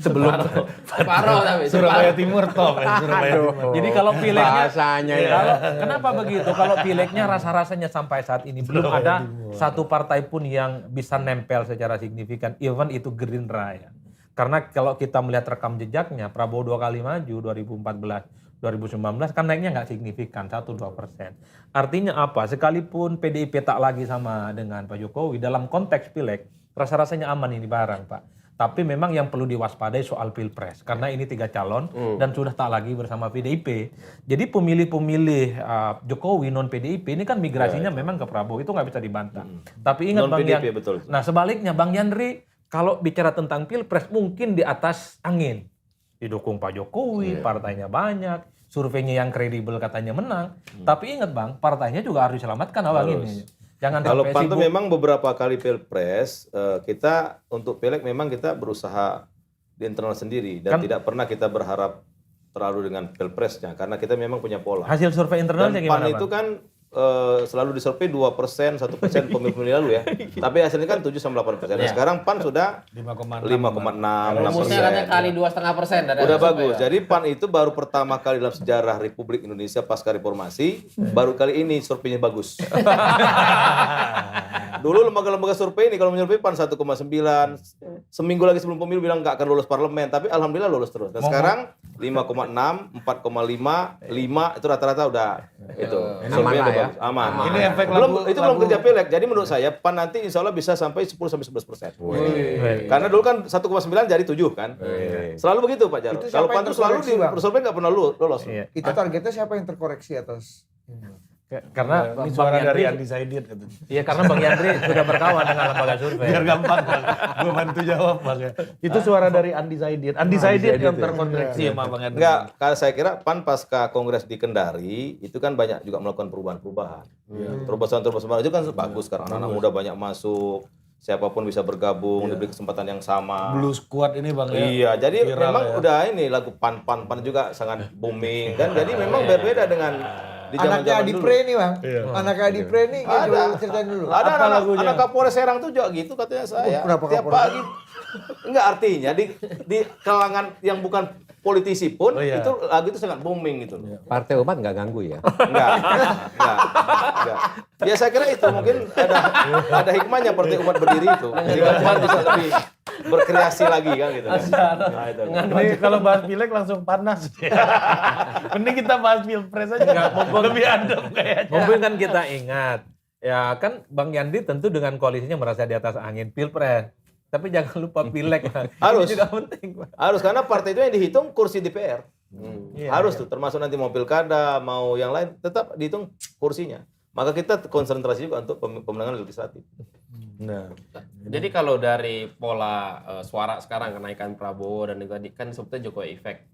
Sebelum Separuh tapi. Surabaya Timur top ya, Surabaya Timur. Jadi kalau pilegnya Bahasanya ya. kenapa begitu? Kalau pilegnya rasa-rasanya sampai saat ini belum ada satu partai pun yang bisa nempel secara signifikan, even itu Gerindra ya. Karena kalau kita melihat rekam jejaknya, Prabowo 2 kali maju 2014, 2019 kan naiknya nggak signifikan 1-2%. Artinya apa? Sekalipun PDIP tak lagi sama dengan Pak Jokowi dalam konteks pileg, rasa-rasanya aman ini barang Pak. Tapi memang yang perlu diwaspadai soal pilpres karena ini 3 calon dan sudah tak lagi bersama PDIP. Jadi pemilih-pemilih Jokowi non PDIP ini kan migrasinya memang ke Prabowo, itu nggak bisa dibantah. Tapi ingat Non Bang PDIP, Yan, betul. nah sebaliknya Bang Yandri kalau bicara tentang pilpres mungkin di atas angin. Didukung Pak Jokowi, partainya banyak, surveinya yang kredibel katanya menang. Tapi ingat Bang, partainya juga harus diselamatkan awal ini. Jangan Kalau sampai PAN itu sibuk. memang beberapa kali pilpres, kita untuk pileg memang kita berusaha di internal sendiri dan tidak pernah kita berharap terlalu dengan pilpresnya karena kita memang punya pola. Hasil survei internalnya Dan gimana PAN itu Bang? kan selalu disurvei 2%, 1% pemilu-pemilu lalu ya. Tapi hasilnya kan 7-8%. Nah, sekarang PAN sudah 5,6, 6%. Rumusnya katanya kali 2,5%. Udah bagus. Jadi PAN itu baru pertama kali dalam sejarah Republik Indonesia pasca reformasi, baru kali ini surveinya bagus. Dulu lembaga-lembaga survei ini kalau menyurvei PAN 1,9, seminggu lagi sebelum pemilu bilang nggak akan lolos parlemen, tapi alhamdulillah lolos terus. Dan sekarang 5,6, 4,5, 5 itu rata-rata udah itu. Surveinya udah bagus. Aman. Ini efek Itu belum kerja pileg. Jadi menurut saya PAN nanti insya Allah bisa sampai 10-11%. Karena dulu kan 1,9 jadi 7 kan. Selalu begitu Pak Jarod. Itu Kalau siapa PAN yang itu selalu terkoreksi, di Bang? survei nggak pernah lolos. Iya. Itu targetnya siapa yang terkoreksi atas? Karena Ini Bang suara dari Yandri, undecided gitu. iya karena Bang Yandri sudah berkawan dengan lembaga survei. Biar gampang Bang. Gue bantu jawab Bang ya. Itu suara dari undecided. Undecided yang terkoneksi sama Bang Yandri. Enggak, karena saya kira PAN pasca kongres di Kendari itu kan banyak juga melakukan perubahan-perubahan. Terobosan-terobosan itu kan bagus karena anak-anak muda banyak masuk, siapapun bisa bergabung, diberi kesempatan yang sama. Blue Squad ini Bang ya. Iya, jadi Viral memang ya. udah ini lagu PAN juga sangat booming kan. Jadi memang berbeda dengan di Anaknya zaman-zaman Adi dulu. Pre nih Bang. Anaknya Adi Pre nih, coba ceritain dulu. Ada Apa lagunya? anak Kapolres Serang tuh juga gitu katanya saya. Kenapa Tiap Kapolres? pagi. Enggak artinya di kalangan yang bukan politisi pun itu lagu itu sangat booming gitu loh. Partai Umat nggak ganggu ya? Enggak. Ya saya kira itu mungkin ada hikmahnya Partai Umat berdiri itu. Sehingga PAN bisa lebih berkreasi lagi kan gitu. Nah, itu. Ini kalau bahas pileg langsung panas. Mending kita bahas pilpres aja. Lebih adem kayaknya. Mumpung kan kita ingat, ya kan Bang Yandri tentu dengan koalisinya merasa di atas angin pilpres. Tapi jangan lupa pileg. Bang. Harus. Ini juga penting. Bang. Harus karena partai itu yang dihitung kursi DPR. Harus tuh termasuk nanti mau pilkada, mau yang lain tetap dihitung kursinya. Maka kita konsentrasi juga untuk pemenangan legislatif. Nah, Jadi kalau dari pola suara sekarang kenaikan Prabowo dan tadi kan sebetulnya Jokowi effect.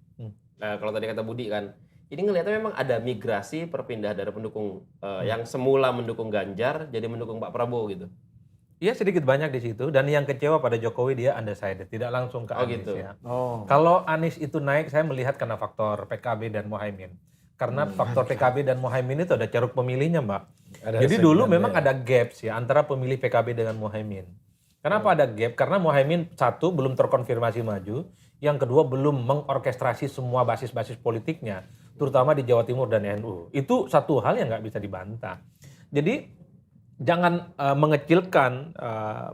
Kalau tadi kata Budi kan, ini ngelihatnya memang ada migrasi perpindah dari pendukung yang semula mendukung Ganjar jadi mendukung Pak Prabowo gitu. Iya sedikit banyak di situ dan yang kecewa pada Jokowi dia undecided, tidak langsung ke Anies gitu. ya. Oh. Kalau Anies itu naik saya melihat karena faktor PKB dan Muhaimin. Karena faktor PKB dan Muhaimin itu ada ceruk pemilihnya, Mbak. Jadi dulu memang ada gaps ya antara pemilih PKB dengan Muhaimin. Kenapa ada gap? Karena Muhaimin satu belum terkonfirmasi maju, yang kedua belum mengorkestrasi semua basis-basis politiknya, terutama di Jawa Timur dan NU. Itu satu hal yang nggak bisa dibantah. Jadi jangan mengecilkan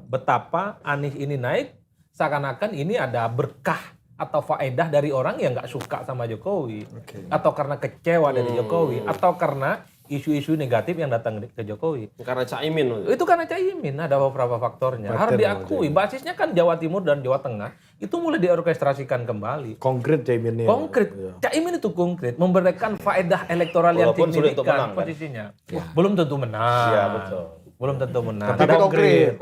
betapa Anies ini naik seakan-akan ini ada berkah atau faedah dari orang yang nggak suka sama Jokowi, atau karena kecewa dari Jokowi, atau karena isu-isu negatif yang datang ke Jokowi. Karena Caimin. Itu karena Caimin ada beberapa faktornya. Harus diakui, basisnya kan Jawa Timur dan Jawa Tengah itu mulai diorkestrasikan kembali. konkret Caiminnya. Konkret, Caimin itu konkret, memberikan faedah elektoral yang Walaupun sulit untuk signifikan menang, kan? posisinya. Belum tentu menang. Iya, betul. Belum tentu menang. Tapi konkret.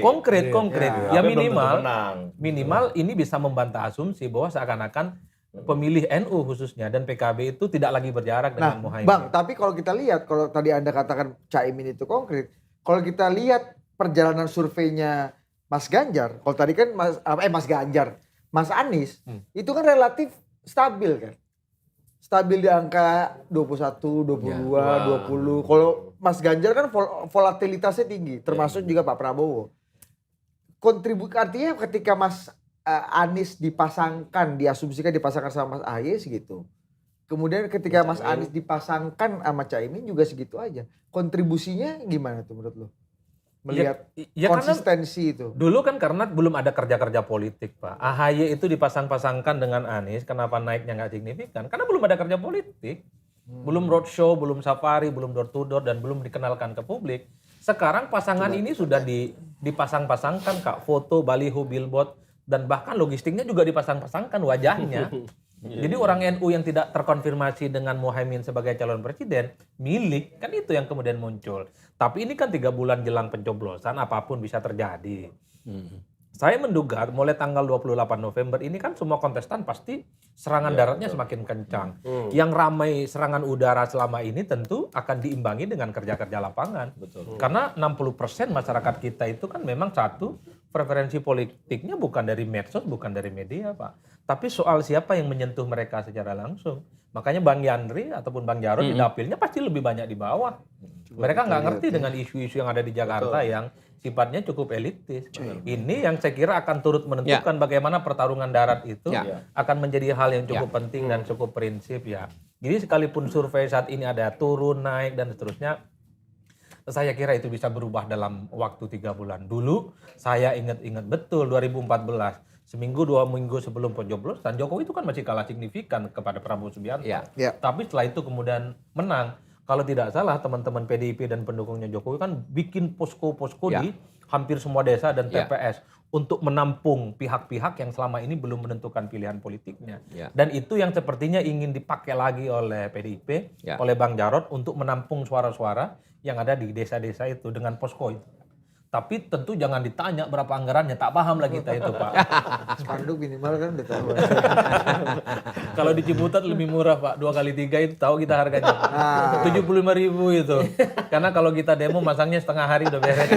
Konkret. Ya Tapi belum tentu minimal, menang. minimal ini bisa membantah asumsi bahwa seakan-akan pemilih NU khususnya dan PKB itu tidak lagi berjarak Nah, dengan Muhaimin. Bang, tapi kalau kita lihat, kalau tadi Anda katakan Caimin itu konkret, kalau kita lihat perjalanan surveinya Mas Ganjar, kalau tadi kan Mas Anies, itu kan relatif stabil kan. Stabil di angka 21, 22, 20. Kalau Mas Ganjar kan volatilitasnya tinggi, termasuk juga Pak Prabowo. Artinya ketika Mas Anies diasumsikan dipasangkan sama Mas Ahy segitu. Kemudian ketika Mas Anies dipasangkan sama Caimin juga segitu aja. Kontribusinya gimana tuh menurut lo? Melihat konsistensi itu. Dulu kan karena belum ada kerja-kerja politik, Pak. AHY itu dipasang-pasangkan dengan Anies, kenapa naiknya nggak signifikan? Karena belum ada kerja politik. Belum roadshow, belum safari, belum door to door, dan belum dikenalkan ke publik. Sekarang pasangan ini sudah dipasang-pasangkan, Kak. Foto, baliho, billboard, dan bahkan logistiknya juga dipasang-pasangkan wajahnya. Jadi orang NU yang tidak terkonfirmasi dengan Muhaimin sebagai calon presiden, milik, kan itu yang kemudian muncul. Tapi ini kan 3 bulan jelang pencoblosan, apapun bisa terjadi. Saya menduga mulai tanggal 28 November ini kan semua kontestan pasti serangan daratnya semakin kencang. Yang ramai serangan udara selama ini tentu akan diimbangi dengan kerja-kerja lapangan. Karena 60% masyarakat kita itu kan memang satu, preferensi politiknya bukan dari medsos, bukan dari media, Pak. Tapi soal siapa yang menyentuh mereka secara langsung. Makanya Bang Yandri ataupun Bang Jarod di dapilnya pasti lebih banyak di bawah. Mereka nggak ngerti dengan isu-isu yang ada di Jakarta yang sifatnya cukup elitis. Ini yang saya kira akan turut menentukan bagaimana pertarungan darat itu akan menjadi hal yang cukup penting dan cukup prinsip ya. Jadi sekalipun survei saat ini ada turun, naik dan seterusnya, saya kira itu bisa berubah dalam waktu 3 bulan. Dulu saya ingat betul 2014. Seminggu 2 minggu sebelum pencoblosan Jokowi itu kan masih kalah signifikan kepada Prabowo Subianto. Tapi setelah itu kemudian menang. Kalau tidak salah teman-teman PDIP dan pendukungnya Jokowi kan bikin posko-posko di hampir semua desa dan TPS untuk menampung pihak-pihak yang selama ini belum menentukan pilihan politiknya. Dan itu yang sepertinya ingin dipakai lagi oleh PDIP, oleh Bang Jarod untuk menampung suara-suara yang ada di desa-desa itu dengan posko itu. Tapi tentu jangan ditanya berapa anggarannya, tak paham lah kita itu, Pak. Spanduk minimal kan udah tahu. Kalau di Ciputat lebih murah, Pak. 2 kali 3 itu tahu kita harganya, Pak. 75.000 itu. Karena kalau kita demo masangnya setengah hari udah beres.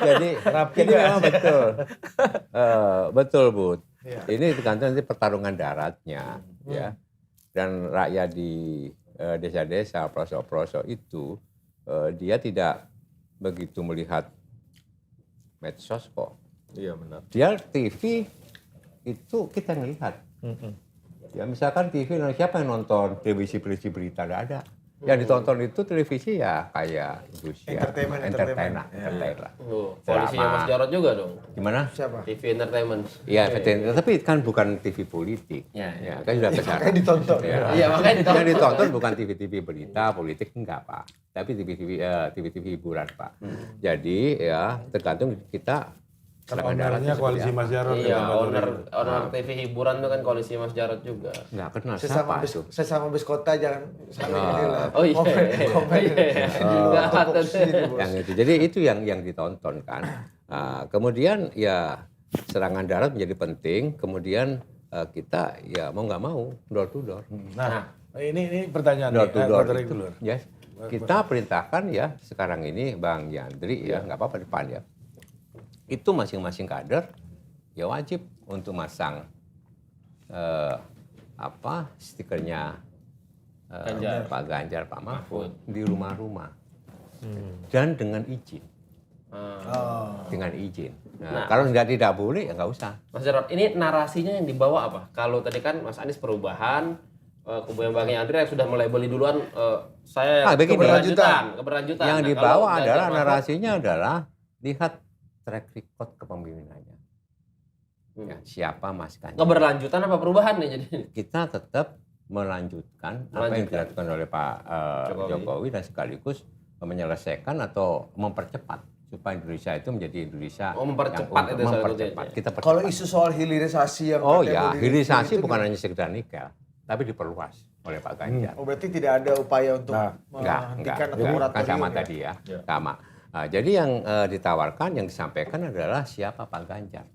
Jadi memang betul. Betul, Bud. Ini tergantung nanti pertarungan daratnya. Ya. Dan rakyat di desa-desa, pelosok-pelosok itu, dia tidak begitu melihat medsos kok. Iya benar. Dia TV itu kita ngelihat. Ya misalkan TV, siapa yang nonton televisi berita? Tidak ada. Yang ditonton itu televisi ya kayak Indonesia. Entertain lah. Koalisinya Mas Jarod juga dong. Gimana? Siapa? TV Entertainment. Iya, tapi kan bukan TV politik. Ya, kan sudah besar. Makanya ditonton. Iya, makanya ditonton. Yang ditonton bukan TV berita, politik enggak, Pak. Tapi TV hiburan, Pak. Jadi ya tergantung kita. Kan ownernya koalisi Mas Jarod. Iya, owner TV hiburan itu kan koalisi Mas Jarod juga. Nggak kenal siapa itu. Sesama bis kota jangan saling inilah. Oh iya. Yang itu. Jadi itu yang ditonton kan. Kemudian ya serangan darat menjadi penting. Kemudian kita ya mau nggak mau door to door. Nah, ini pertanyaan Door to door itu. dulu. Yes. Kita perintahkan ya sekarang ini Bang Yandri ya nggak apa-apa depan ya. Itu masing-masing kader ya wajib untuk masang stikernya Pak Ganjar, Pak Mahfud di rumah-rumah dan dengan izin. Dengan izin. Nah, kalau tidak boleh ya nggak usah. Mas Jarod, ini narasinya yang dibawa apa? Kalau tadi kan Mas Anies perubahan, kubu yang Bang Yandri yang sudah mulai beli duluan, saya keberlanjutan. Yang Nah, dibawa kalau adalah Ganjar narasinya adalah lihat track record kepemimpinannya. Ya, siapa Mas Ganjar? keberlanjutan apa perubahan nih jadi? Kita tetap melanjutkan apa yang dilakukan oleh Pak Jokowi dan sekaligus menyelesaikan atau mempercepat supaya Indonesia itu menjadi Indonesia mempercepat itu mempercepat. Kita percepat. Kalau isu soal hilirisasi yang hilirisasi bukan hanya sekedar nikel, tapi diperluas oleh Pak Ganjar. Oh berarti tidak ada upaya untuk Enggak. Sama tadi ya. Sama. Jadi yang ditawarkan, yang disampaikan adalah siapa Pak Ganjar,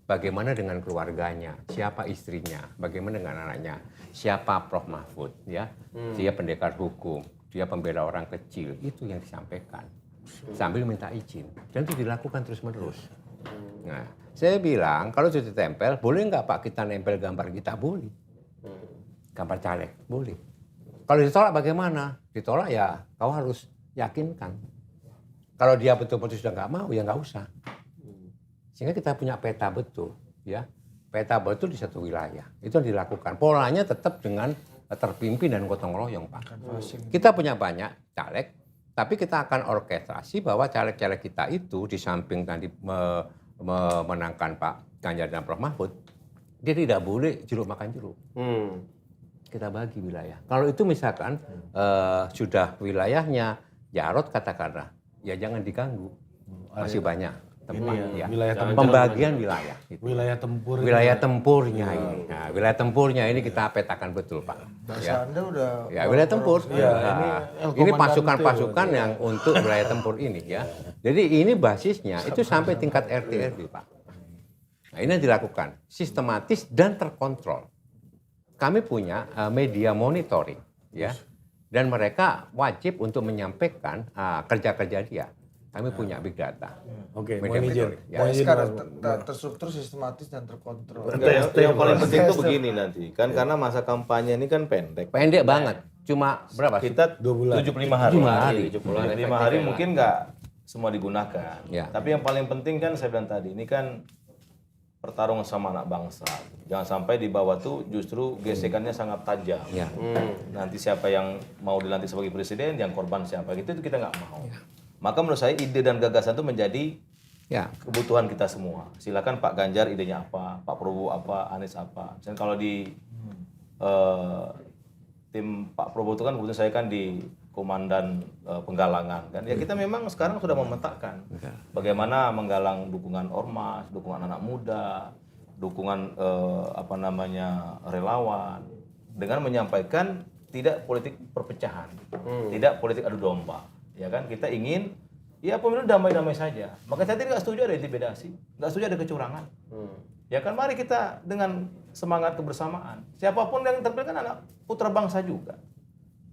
bagaimana dengan keluarganya, siapa istrinya, bagaimana dengan anaknya, siapa Prof Mahfud, ya, dia pendekar hukum, dia pembela orang kecil, itu yang disampaikan sambil minta izin, dan itu dilakukan terus-menerus. Nah, saya bilang kalau sudah ditempel, boleh nggak Pak kita nempel gambar kita? Boleh. Gambar caleg, boleh. Kalau ditolak bagaimana? Ditolak ya kau harus yakinkan. Kalau dia betul-betul sudah nggak mau, ya nggak usah. Sehingga kita punya peta betul, ya. Peta betul di satu wilayah. Itu yang dilakukan. Polanya tetap dengan terpimpin dan gotong royong, Pak. Kita punya banyak caleg, tapi kita akan orkestrasi bahwa caleg-caleg kita itu di samping tadi memenangkan Pak Ganjar dan Prof Mahfud, dia tidak boleh jeruk makan jeruk. Kita bagi wilayah. Kalau itu misalkan sudah wilayahnya Jarot katakanlah, ya jangan diganggu. Masih banyak tempat ya. Wilayah Pembagian wilayah. Gitu. Wilayah tempur. Wilayah tempurnya ini. Nah, wilayah tempurnya ini kita petakan betul, Pak. Bahasa Anda udah Ya, wilayah tempur. Ya, Ini pasukan-pasukan yang untuk wilayah tempur ini ya. Jadi ini basisnya itu sampai tingkat RT RW, Pak. Nah, ini yang dilakukan sistematis dan terkontrol. Kami punya media monitoring ya. Dan mereka wajib untuk menyampaikan kerja-kerja dia. Kami punya big data. Oke, Media mohon izin. monitoring, ya. Mohon izin, sekarang Mas. terstruktur, sistematis dan terkontrol. Yang paling penting itu begini nanti, kan karena masa kampanye ini kan pendek. Pendek banget. Cuma berapa? Kita 2 bulan. 75 hari. 75 hari. 75 hari mungkin nggak semua digunakan. Ya. Tapi yang paling penting kan saya bilang tadi, ini kan pertarungan sama anak bangsa. Jangan sampai di bawah tuh justru gesekannya sangat tajam. Ya. Nanti siapa yang mau dilantik sebagai presiden, yang korban siapa gitu, itu kita nggak mau. Maka menurut saya ide dan gagasan itu menjadi Ya. kebutuhan kita semua. Silakan Pak Ganjar idenya apa, Pak Prabowo apa, Anies apa. Misalnya kalau di tim Pak Prabowo itu kan kebetulan saya kan di komandan penggalangan kan. Ya kita memang sekarang sudah memetakan bagaimana menggalang dukungan ormas, dukungan anak muda, dukungan relawan dengan menyampaikan tidak politik perpecahan, tidak politik adu domba. Ya kan kita ingin ya pemilu damai-damai saja. Maka saya tidak setuju ada intimidasi, nggak setuju ada kecurangan. Ya kan mari kita dengan semangat kebersamaan. Siapapun yang terpilih kan anak putra bangsa juga.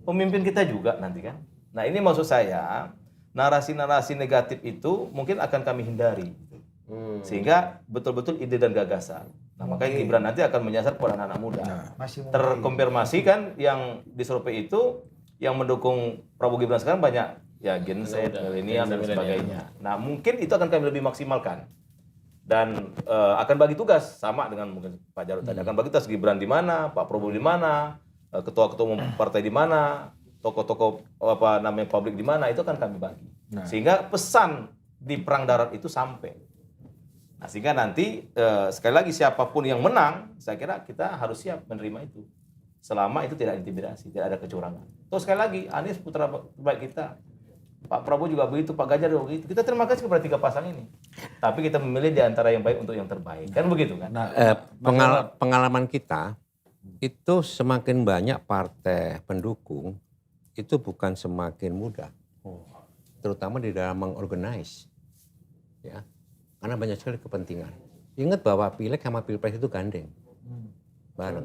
Pemimpin kita juga nanti kan. Nah ini maksud saya, narasi-narasi negatif itu mungkin akan kami hindari. Sehingga betul-betul ide dan gagasan. Nah makanya Gibran nanti akan menyasar kepada anak-anak muda. Terkonfirmasi kan yang di survei itu, yang mendukung Prabowo Gibran sekarang banyak. Ya Gen Z, milenial dan sebagainya. Nah mungkin itu akan kami lebih maksimalkan. Dan akan bagi tugas sama dengan mungkin Pak Jarod tadi. Akan bagi tugas Gibran di mana, Pak Prabowo di mana, ketua-ketua umum partai di mana, tokoh-tokoh publik di mana, itu akan kami bagi. Sehingga pesan di perang darat itu sampai. Nah, sehingga nanti sekali lagi siapapun yang menang, saya kira kita harus siap menerima itu. Selama itu tidak intimidasi, tidak ada kecurangan. Terus sekali lagi, Anies putra terbaik kita. Pak Prabowo juga begitu, Pak Ganjar juga begitu. Kita terima kasih kepada 3 pasang ini. Tapi kita memilih di antara yang baik untuk yang terbaik. Kan begitu kan? Pengalaman kita itu semakin banyak partai pendukung itu bukan semakin mudah. Terutama di dalam mengorganize. Ya. Karena banyak sekali kepentingan. Ingat bahwa pileg sama pilpres itu gandeng. Bareng.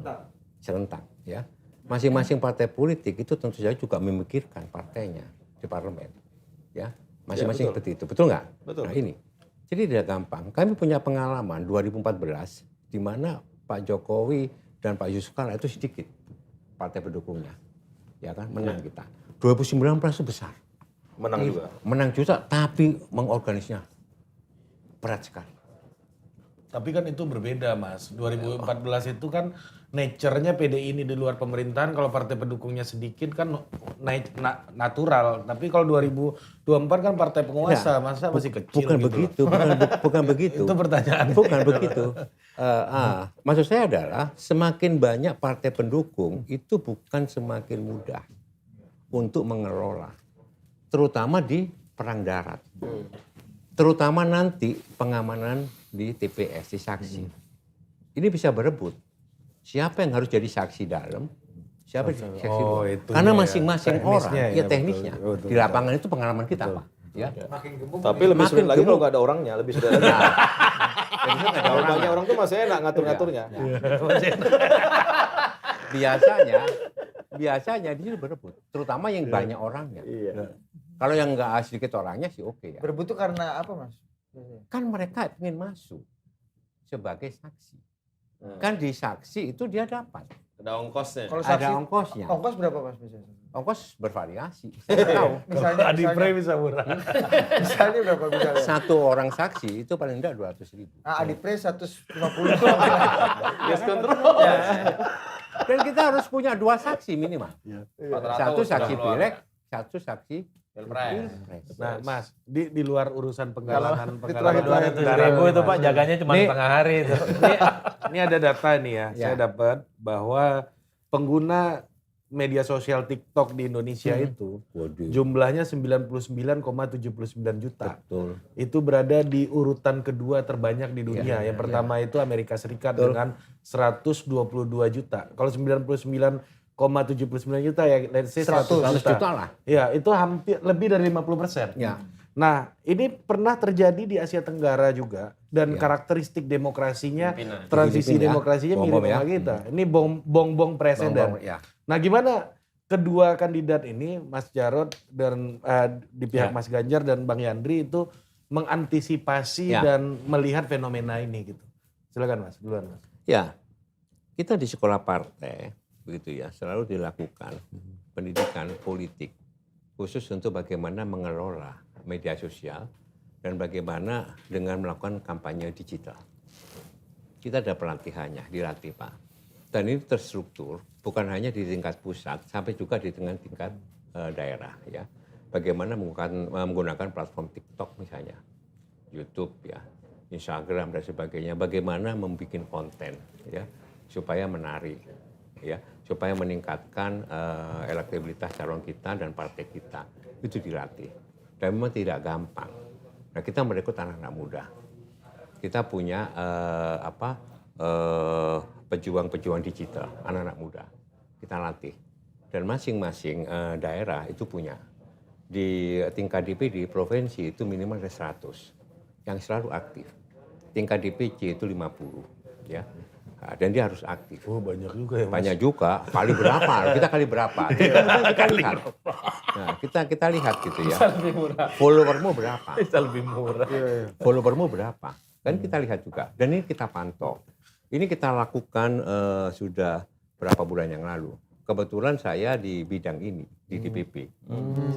Serentak. Ya. Masing-masing partai politik itu tentu saja juga memikirkan partainya di parlemen. Ya, masing-masing ya, seperti itu. Betul nggak? Betul. Nah ini. Jadi tidak gampang. Kami punya pengalaman 2014 di mana Pak Jokowi dan Pak Yusuf Kala itu sedikit partai pendukungnya. Ya kan, menang kita. 2019 itu besar. Menang juga. Menang juga, tapi mengorganisnya berat sekali. Tapi kan itu berbeda, Mas. 2014 itu kan nature-nya PDI ini di luar pemerintahan, kalau partai pendukungnya sedikit kan natural. Tapi kalau 2024 kan partai penguasa, masa masih kecil Bukan gitu. begitu, bukan begitu. Itu pertanyaan. Bukan begitu. Maksud saya adalah semakin banyak partai pendukung itu bukan semakin mudah untuk mengelola. Terutama di perang darat. Terutama nanti pengamanan di TPS, di saksi. Ini bisa berebut. Siapa yang harus jadi saksi dalam, siapa yang saksi luar. Karena masing-masing orang, teknisnya. Betul. Di lapangan itu pengalaman kita, Pak. Ya. Tapi lebih sulit lagi kalau nggak ada orangnya, lebih sulit lagi. Kalau orang. banyak orang tuh masih enak ngatur-ngaturnya. Biasanya di sini berebut. terutama yang banyak orangnya. Iya. Kalau yang nggak sedikit orangnya sih oke ya. Berebut tuh karena apa, Mas? Kan mereka ingin masuk sebagai saksi. Kan di saksi itu dia dapat. Ada ongkosnya. Kalau saksi, Ada ongkosnya. ongkos berapa, Mas, biasanya? Ongkos bervariasi. Saya nggak tahu. Misalnya, Adi Pre bisa murah. misalnya berapa misalnya? Satu orang saksi itu paling enggak 200.000. Ah, Adi Pre 150. Gas control. Dan kita harus punya 2 saksi minimal. 400 Satu saksi sudah keluar. pileg, satu saksi Pilpres. pilpres. Nah, Mas, di luar urusan penggalangan terakhir, 200.000 itu Pak jaganya cuma Nih. setengah hari itu. Ini ada data nih ya, Ya. saya dapat bahwa pengguna media sosial TikTok di Indonesia itu Waduh. jumlahnya 99,79 juta. Betul. Itu berada di urutan kedua terbanyak di dunia. Yang pertama itu Amerika Serikat Betul. dengan 122 juta. Kalau 99,79 juta ya let's say 100 100 juta. juta lah. Ya, itu hampir lebih dari 50%. Ya. Nah, ini pernah terjadi di Asia Tenggara juga dan Ya. karakteristik demokrasinya, Pimpinan. transisi Filipina ya. demokrasinya mirip Bom-bom ya. sama kita. Ini bong-bong presiden. Bang, ya. Nah, gimana kedua kandidat ini, Mas Jarod dan di pihak Ya. Mas Ganjar dan Bang Yandri itu mengantisipasi Ya. dan melihat fenomena ini gitu. Silakan Mas, duluan Mas. Ya, kita di sekolah partai begitu ya selalu dilakukan pendidikan politik khusus untuk bagaimana mengelola media sosial dan bagaimana dengan melakukan kampanye digital. Kita ada pelatihannya, dilatih Pak. Dan ini terstruktur bukan hanya di tingkat pusat sampai juga di tingkat daerah ya. Bagaimana menggunakan platform TikTok misalnya, YouTube ya, Instagram dan sebagainya. Bagaimana membuat konten ya supaya menarik ya, supaya meningkatkan elektabilitas calon kita dan partai kita. Itu dilatih. Dan memang tidak gampang. Nah, kita merekrut anak-anak muda. Kita punya pejuang-pejuang digital, anak-anak muda. Kita latih. Dan masing-masing daerah itu punya. Di tingkat DPD provinsi itu minimal ada 100 yang selalu aktif. Tingkat DPC itu 50 ya. Nah, dan dia harus aktif. Oh, banyak juga ya Mas. Banyak juga, kali berapa? Kita kali berapa? Kita lihat. Nah, kita lihat gitu ya. Followermu berapa? Bisa lebih murah. Followermu berapa? Kan kita lihat juga. Dan ini kita pantau. Ini kita lakukan sudah berapa bulan yang lalu. Kebetulan saya di bidang ini, di DPP.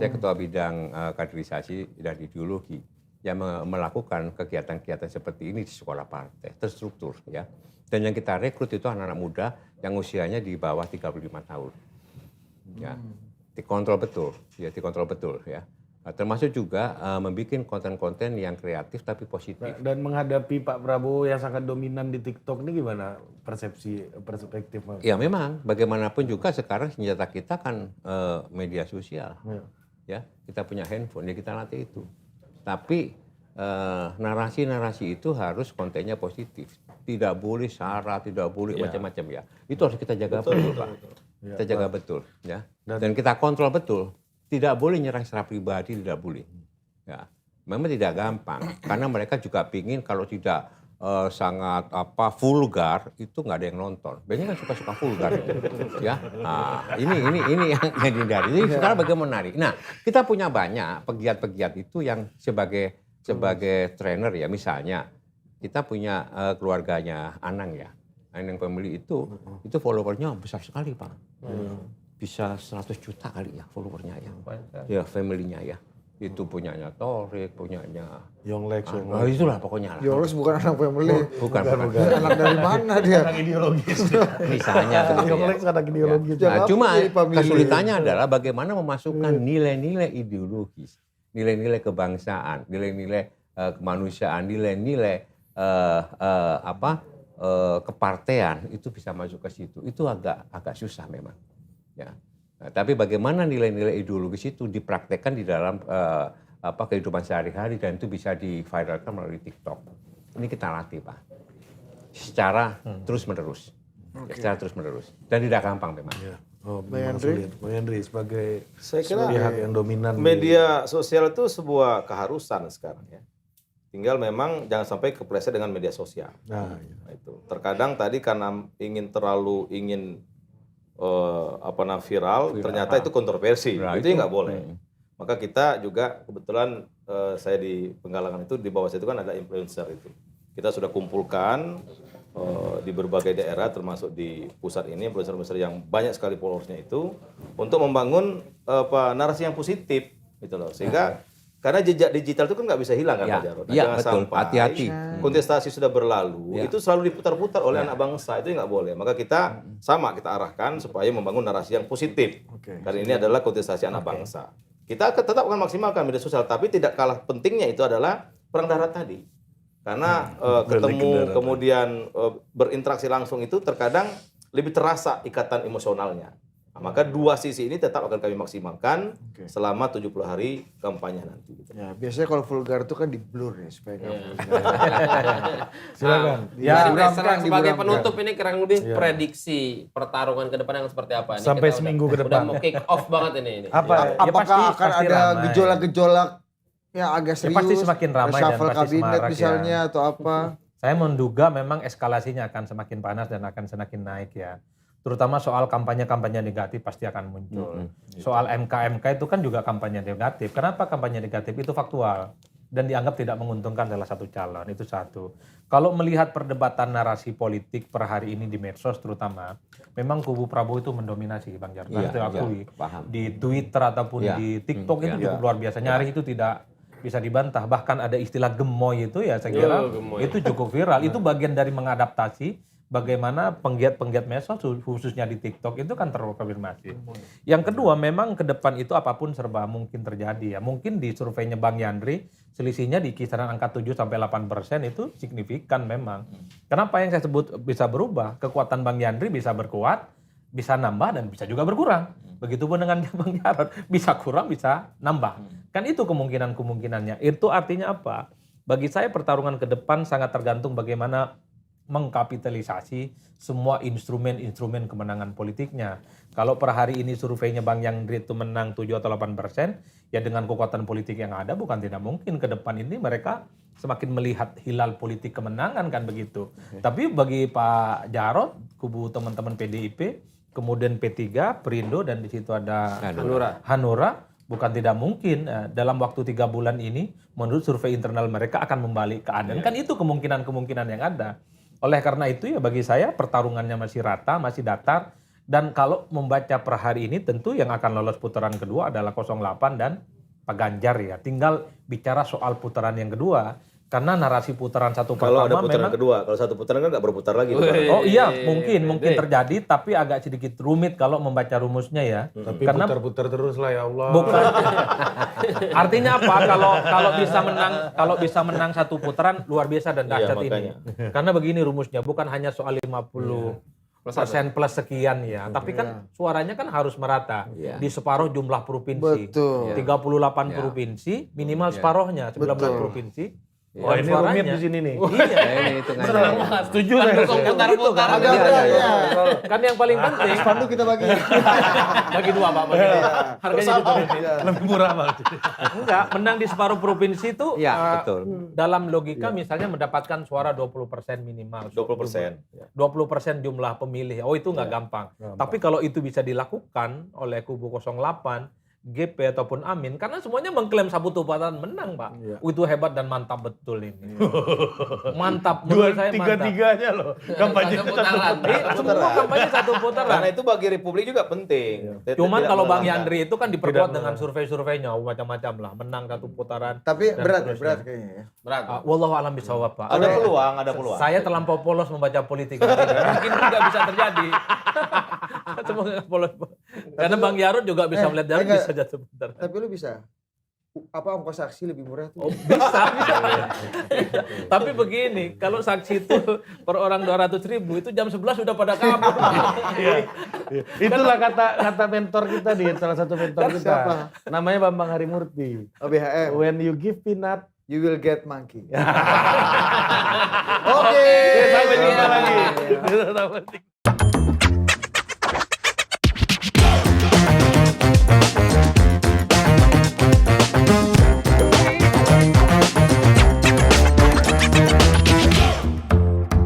Saya ketua bidang kaderisasi dan ideologi yang melakukan kegiatan-kegiatan seperti ini di sekolah partai, terstruktur ya. Dan yang kita rekrut itu anak-anak muda yang usianya di bawah 35 tahun. Ya. Dikontrol betul, ya dikontrol betul ya. Nah, termasuk juga membuat konten-konten yang kreatif tapi positif. Dan menghadapi Pak Prabowo yang sangat dominan di TikTok ini gimana perspektif Mas? Ya memang bagaimanapun juga sekarang senjata kita kan media sosial. Ya, kita punya handphone ya kita latih itu. Tapi narasi-narasi itu harus kontennya positif. Tidak boleh sara, tidak boleh macam-macam ya. Itu harus kita jaga betul, Pak. Kita jaga betul ya. Dan kita kontrol betul. Tidak boleh nyerang secara pribadi, tidak boleh. Ya, memang tidak gampang karena mereka juga pingin kalau tidak sangat vulgar itu nggak ada yang nonton. Biasanya kan suka-suka vulgar itu, ya. Nah, ini yang dihindari. Jadi sekarang bagaimana menarik. Nah, kita punya banyak pegiat-pegiat itu yang sebagai trainer ya. Misalnya kita punya keluarganya Anang ya. Anang Family itu followernya besar sekali Pak. Bisa 100 juta kali ya followernya ya. Ya family-nya ya. Itu punyanya Torik, punyanya Yonglex. Oh itulah pokoknya lah. Yoris bukan anak family. Bukan. Anak dari mana dia? Anak ideologis. Misalnya begitu ya. Yonglex anak ideologis. Nah, Jangan cuma pilih family. kesulitannya adalah bagaimana memasukkan nilai-nilai ideologis, nilai-nilai kebangsaan, nilai-nilai kemanusiaan, nilai-nilai kepartean itu bisa masuk ke situ. Itu agak susah memang. Ya. Nah, tapi bagaimana nilai-nilai ideologis itu dipraktekkan di dalam kehidupan sehari-hari dan itu bisa diviralkan melalui TikTok. Ini kita latih Pak. Secara terus-menerus. Secara terus-menerus. Dan tidak gampang memang. Ya. Oh, Bang memang Yandri? sulit. Bang Yandri sebagai Saya kira pihak yang dominan di- media sosial itu sebuah keharusan sekarang ya. Tinggal memang jangan sampai kepleset dengan media sosial. Nah, iya. Nah, itu. Terkadang tadi karena ingin viral, ternyata itu kontroversi. Nah, itu nggak boleh. Maka kita juga kebetulan saya di Penggalangan itu, di bawah saya itu kan ada influencer itu. Kita sudah kumpulkan di berbagai daerah termasuk di pusat ini influencer-influencer yang banyak sekali followersnya itu untuk membangun narasi yang positif gitu loh. Sehingga karena jejak digital itu kan nggak bisa hilang kan Ya, Pak Jarod. iya, Jangan betul. sampai Hati-hati. kontestasi sudah berlalu, Ya. itu selalu diputar-putar oleh anak bangsa, itu nggak boleh. Maka kita kita arahkan supaya membangun narasi yang positif. Karena ini adalah kontestasi anak bangsa. Kita tetap akan maksimalkan media sosial, tapi tidak kalah pentingnya itu adalah perang darat tadi. Karena ketemu kemudian berinteraksi langsung itu terkadang lebih terasa ikatan emosionalnya. Nah, maka dua sisi ini tetap akan kami maksimalkan selama 70 hari kampanye nanti. Gitu. Ya, biasanya kalau vulgar itu kan di blur ya supaya nggak vulgar. Silakan. Ya, Diburamkan, sebagai diburamkan. penutup ini kurang lebih prediksi pertarungan ke depan yang seperti apa? Ini Sampai kita seminggu ke udah depan. mau kick off banget ini. Apa? Ya, Apakah pasti- akan pasti ada ramai. gejolak-gejolak yang agak Ya, serius? pasti semakin ramai dan reshuffle pasti kabinet semarak misalnya ya. atau apa? Saya menduga memang eskalasinya akan semakin panas dan akan semakin naik ya. Terutama soal kampanye-kampanye negatif pasti akan muncul. Soal MK-MK itu kan juga kampanye negatif. Kenapa kampanye negatif? Itu faktual dan dianggap tidak menguntungkan salah satu calon. Itu satu. Kalau melihat perdebatan narasi politik per hari ini di medsos terutama, memang kubu Prabowo itu mendominasi, Bang Jarod. Iya, Itu akui. paham. Di Twitter ataupun Iya. di TikTok itu Iya. cukup luar biasa. Nyaris itu tidak bisa dibantah. Bahkan ada istilah gemoy itu ya saya kira gemoy. itu cukup viral. Itu bagian dari mengadaptasi bagaimana penggiat-penggiat medsos khususnya di TikTok itu kan terkonfirmasi. Yang kedua memang ke depan itu apapun serba mungkin terjadi ya. Mungkin di surveinya Bang Yandri selisihnya di kisaran angka 7-8% itu signifikan memang. Kenapa yang saya sebut bisa berubah? Kekuatan Bang Yandri bisa berkuat, bisa nambah dan bisa juga berkurang. Begitupun dengan Bang Jarod, bisa kurang, bisa nambah. Kan itu kemungkinan-kemungkinannya. Itu artinya apa? Bagi saya pertarungan ke depan sangat tergantung bagaimana mengkapitalisasi semua instrumen-instrumen kemenangan politiknya. Kalau per hari ini surveinya Bang Yandri itu menang 7-8%, ya dengan kekuatan politik yang ada bukan tidak mungkin ke depan ini mereka semakin melihat hilal politik kemenangan kan begitu. Tapi bagi Pak Jarod, kubu teman-teman PDIP, kemudian P3, Perindo dan di situ ada Hanura, bukan tidak mungkin dalam waktu 3 bulan ini menurut survei internal mereka akan membalik keadaan. Kan itu kemungkinan-kemungkinan yang ada. Oleh karena itu ya bagi saya pertarungannya masih rata, masih datar. Dan kalau membaca per hari ini tentu yang akan lolos putaran kedua adalah 08 dan Pak Ganjar ya. Tinggal bicara soal putaran yang kedua. Karena narasi putaran satu Kalau ada pertama putaran memang... kedua, kalau satu putaran kan nggak berputar lagi. Oh iya mungkin terjadi tapi agak sedikit rumit kalau membaca rumusnya ya. Tapi Karena putar-putar terus lah ya Allah. bukan. Artinya apa? Kalau bisa menang satu putaran luar biasa dan dahsyat ini. Karena begini rumusnya, bukan hanya soal 50% plus sekian ya, tapi kan suaranya kan harus merata di separuh jumlah provinsi. Betul. 38 provinsi, minimal separohnya 19 provinsi. Wah ini rumit di sini nih. Iya. Ini hitungannya. Setuju saya. Putar-putar. Kan yang paling penting Spanduk kita bagi. Bagi dua Pak, bagi dua. Harganya diturunin. Lebih murah Bang. enggak menang di separuh provinsi itu Ya, betul. dalam logika misalnya mendapatkan suara 20% minimal. 20%. 20% jumlah pemilih. Oh itu nggak gampang. Tapi kalau itu bisa dilakukan oleh kubu 08, GP ataupun Amin, karena semuanya mengklaim Sabutu Putaran menang, Pak. Itu hebat dan mantap betul ini. Mantap, menurut saya mantap. Tiga-tiganya loh. Kampanye Satu putaran. Semua kampanye satu putaran. Karena itu bagi Republik juga penting. Cuman Tidak kalau Bang melanggar. Yandri itu kan diperkuat dengan survei-surveinya, macam-macam lah, menang satu putaran. Tapi dan berat seterusnya. kayaknya ya. Berat. Wallahu alam bisawab, Pak. Ada peluang, ada peluang. Saya terlampau polos membaca politik. Mungkin juga bisa terjadi. Semoga polos. Karena Bang Jarod juga bisa melihat Jarod enggak. bisa jatuh putaran. Tapi lu bisa ongkos saksi lebih murah tuh. Oh, bisa. Tapi begini, kalau saksi itu per orang 200.000 itu jam 11 sudah pada kabur. Itulah kata mentor kita di salah satu mentor kita. Siapa? Namanya Bambang Harimurti. BHM. When you give peanut, You will get monkey. sampai jumpa lagi.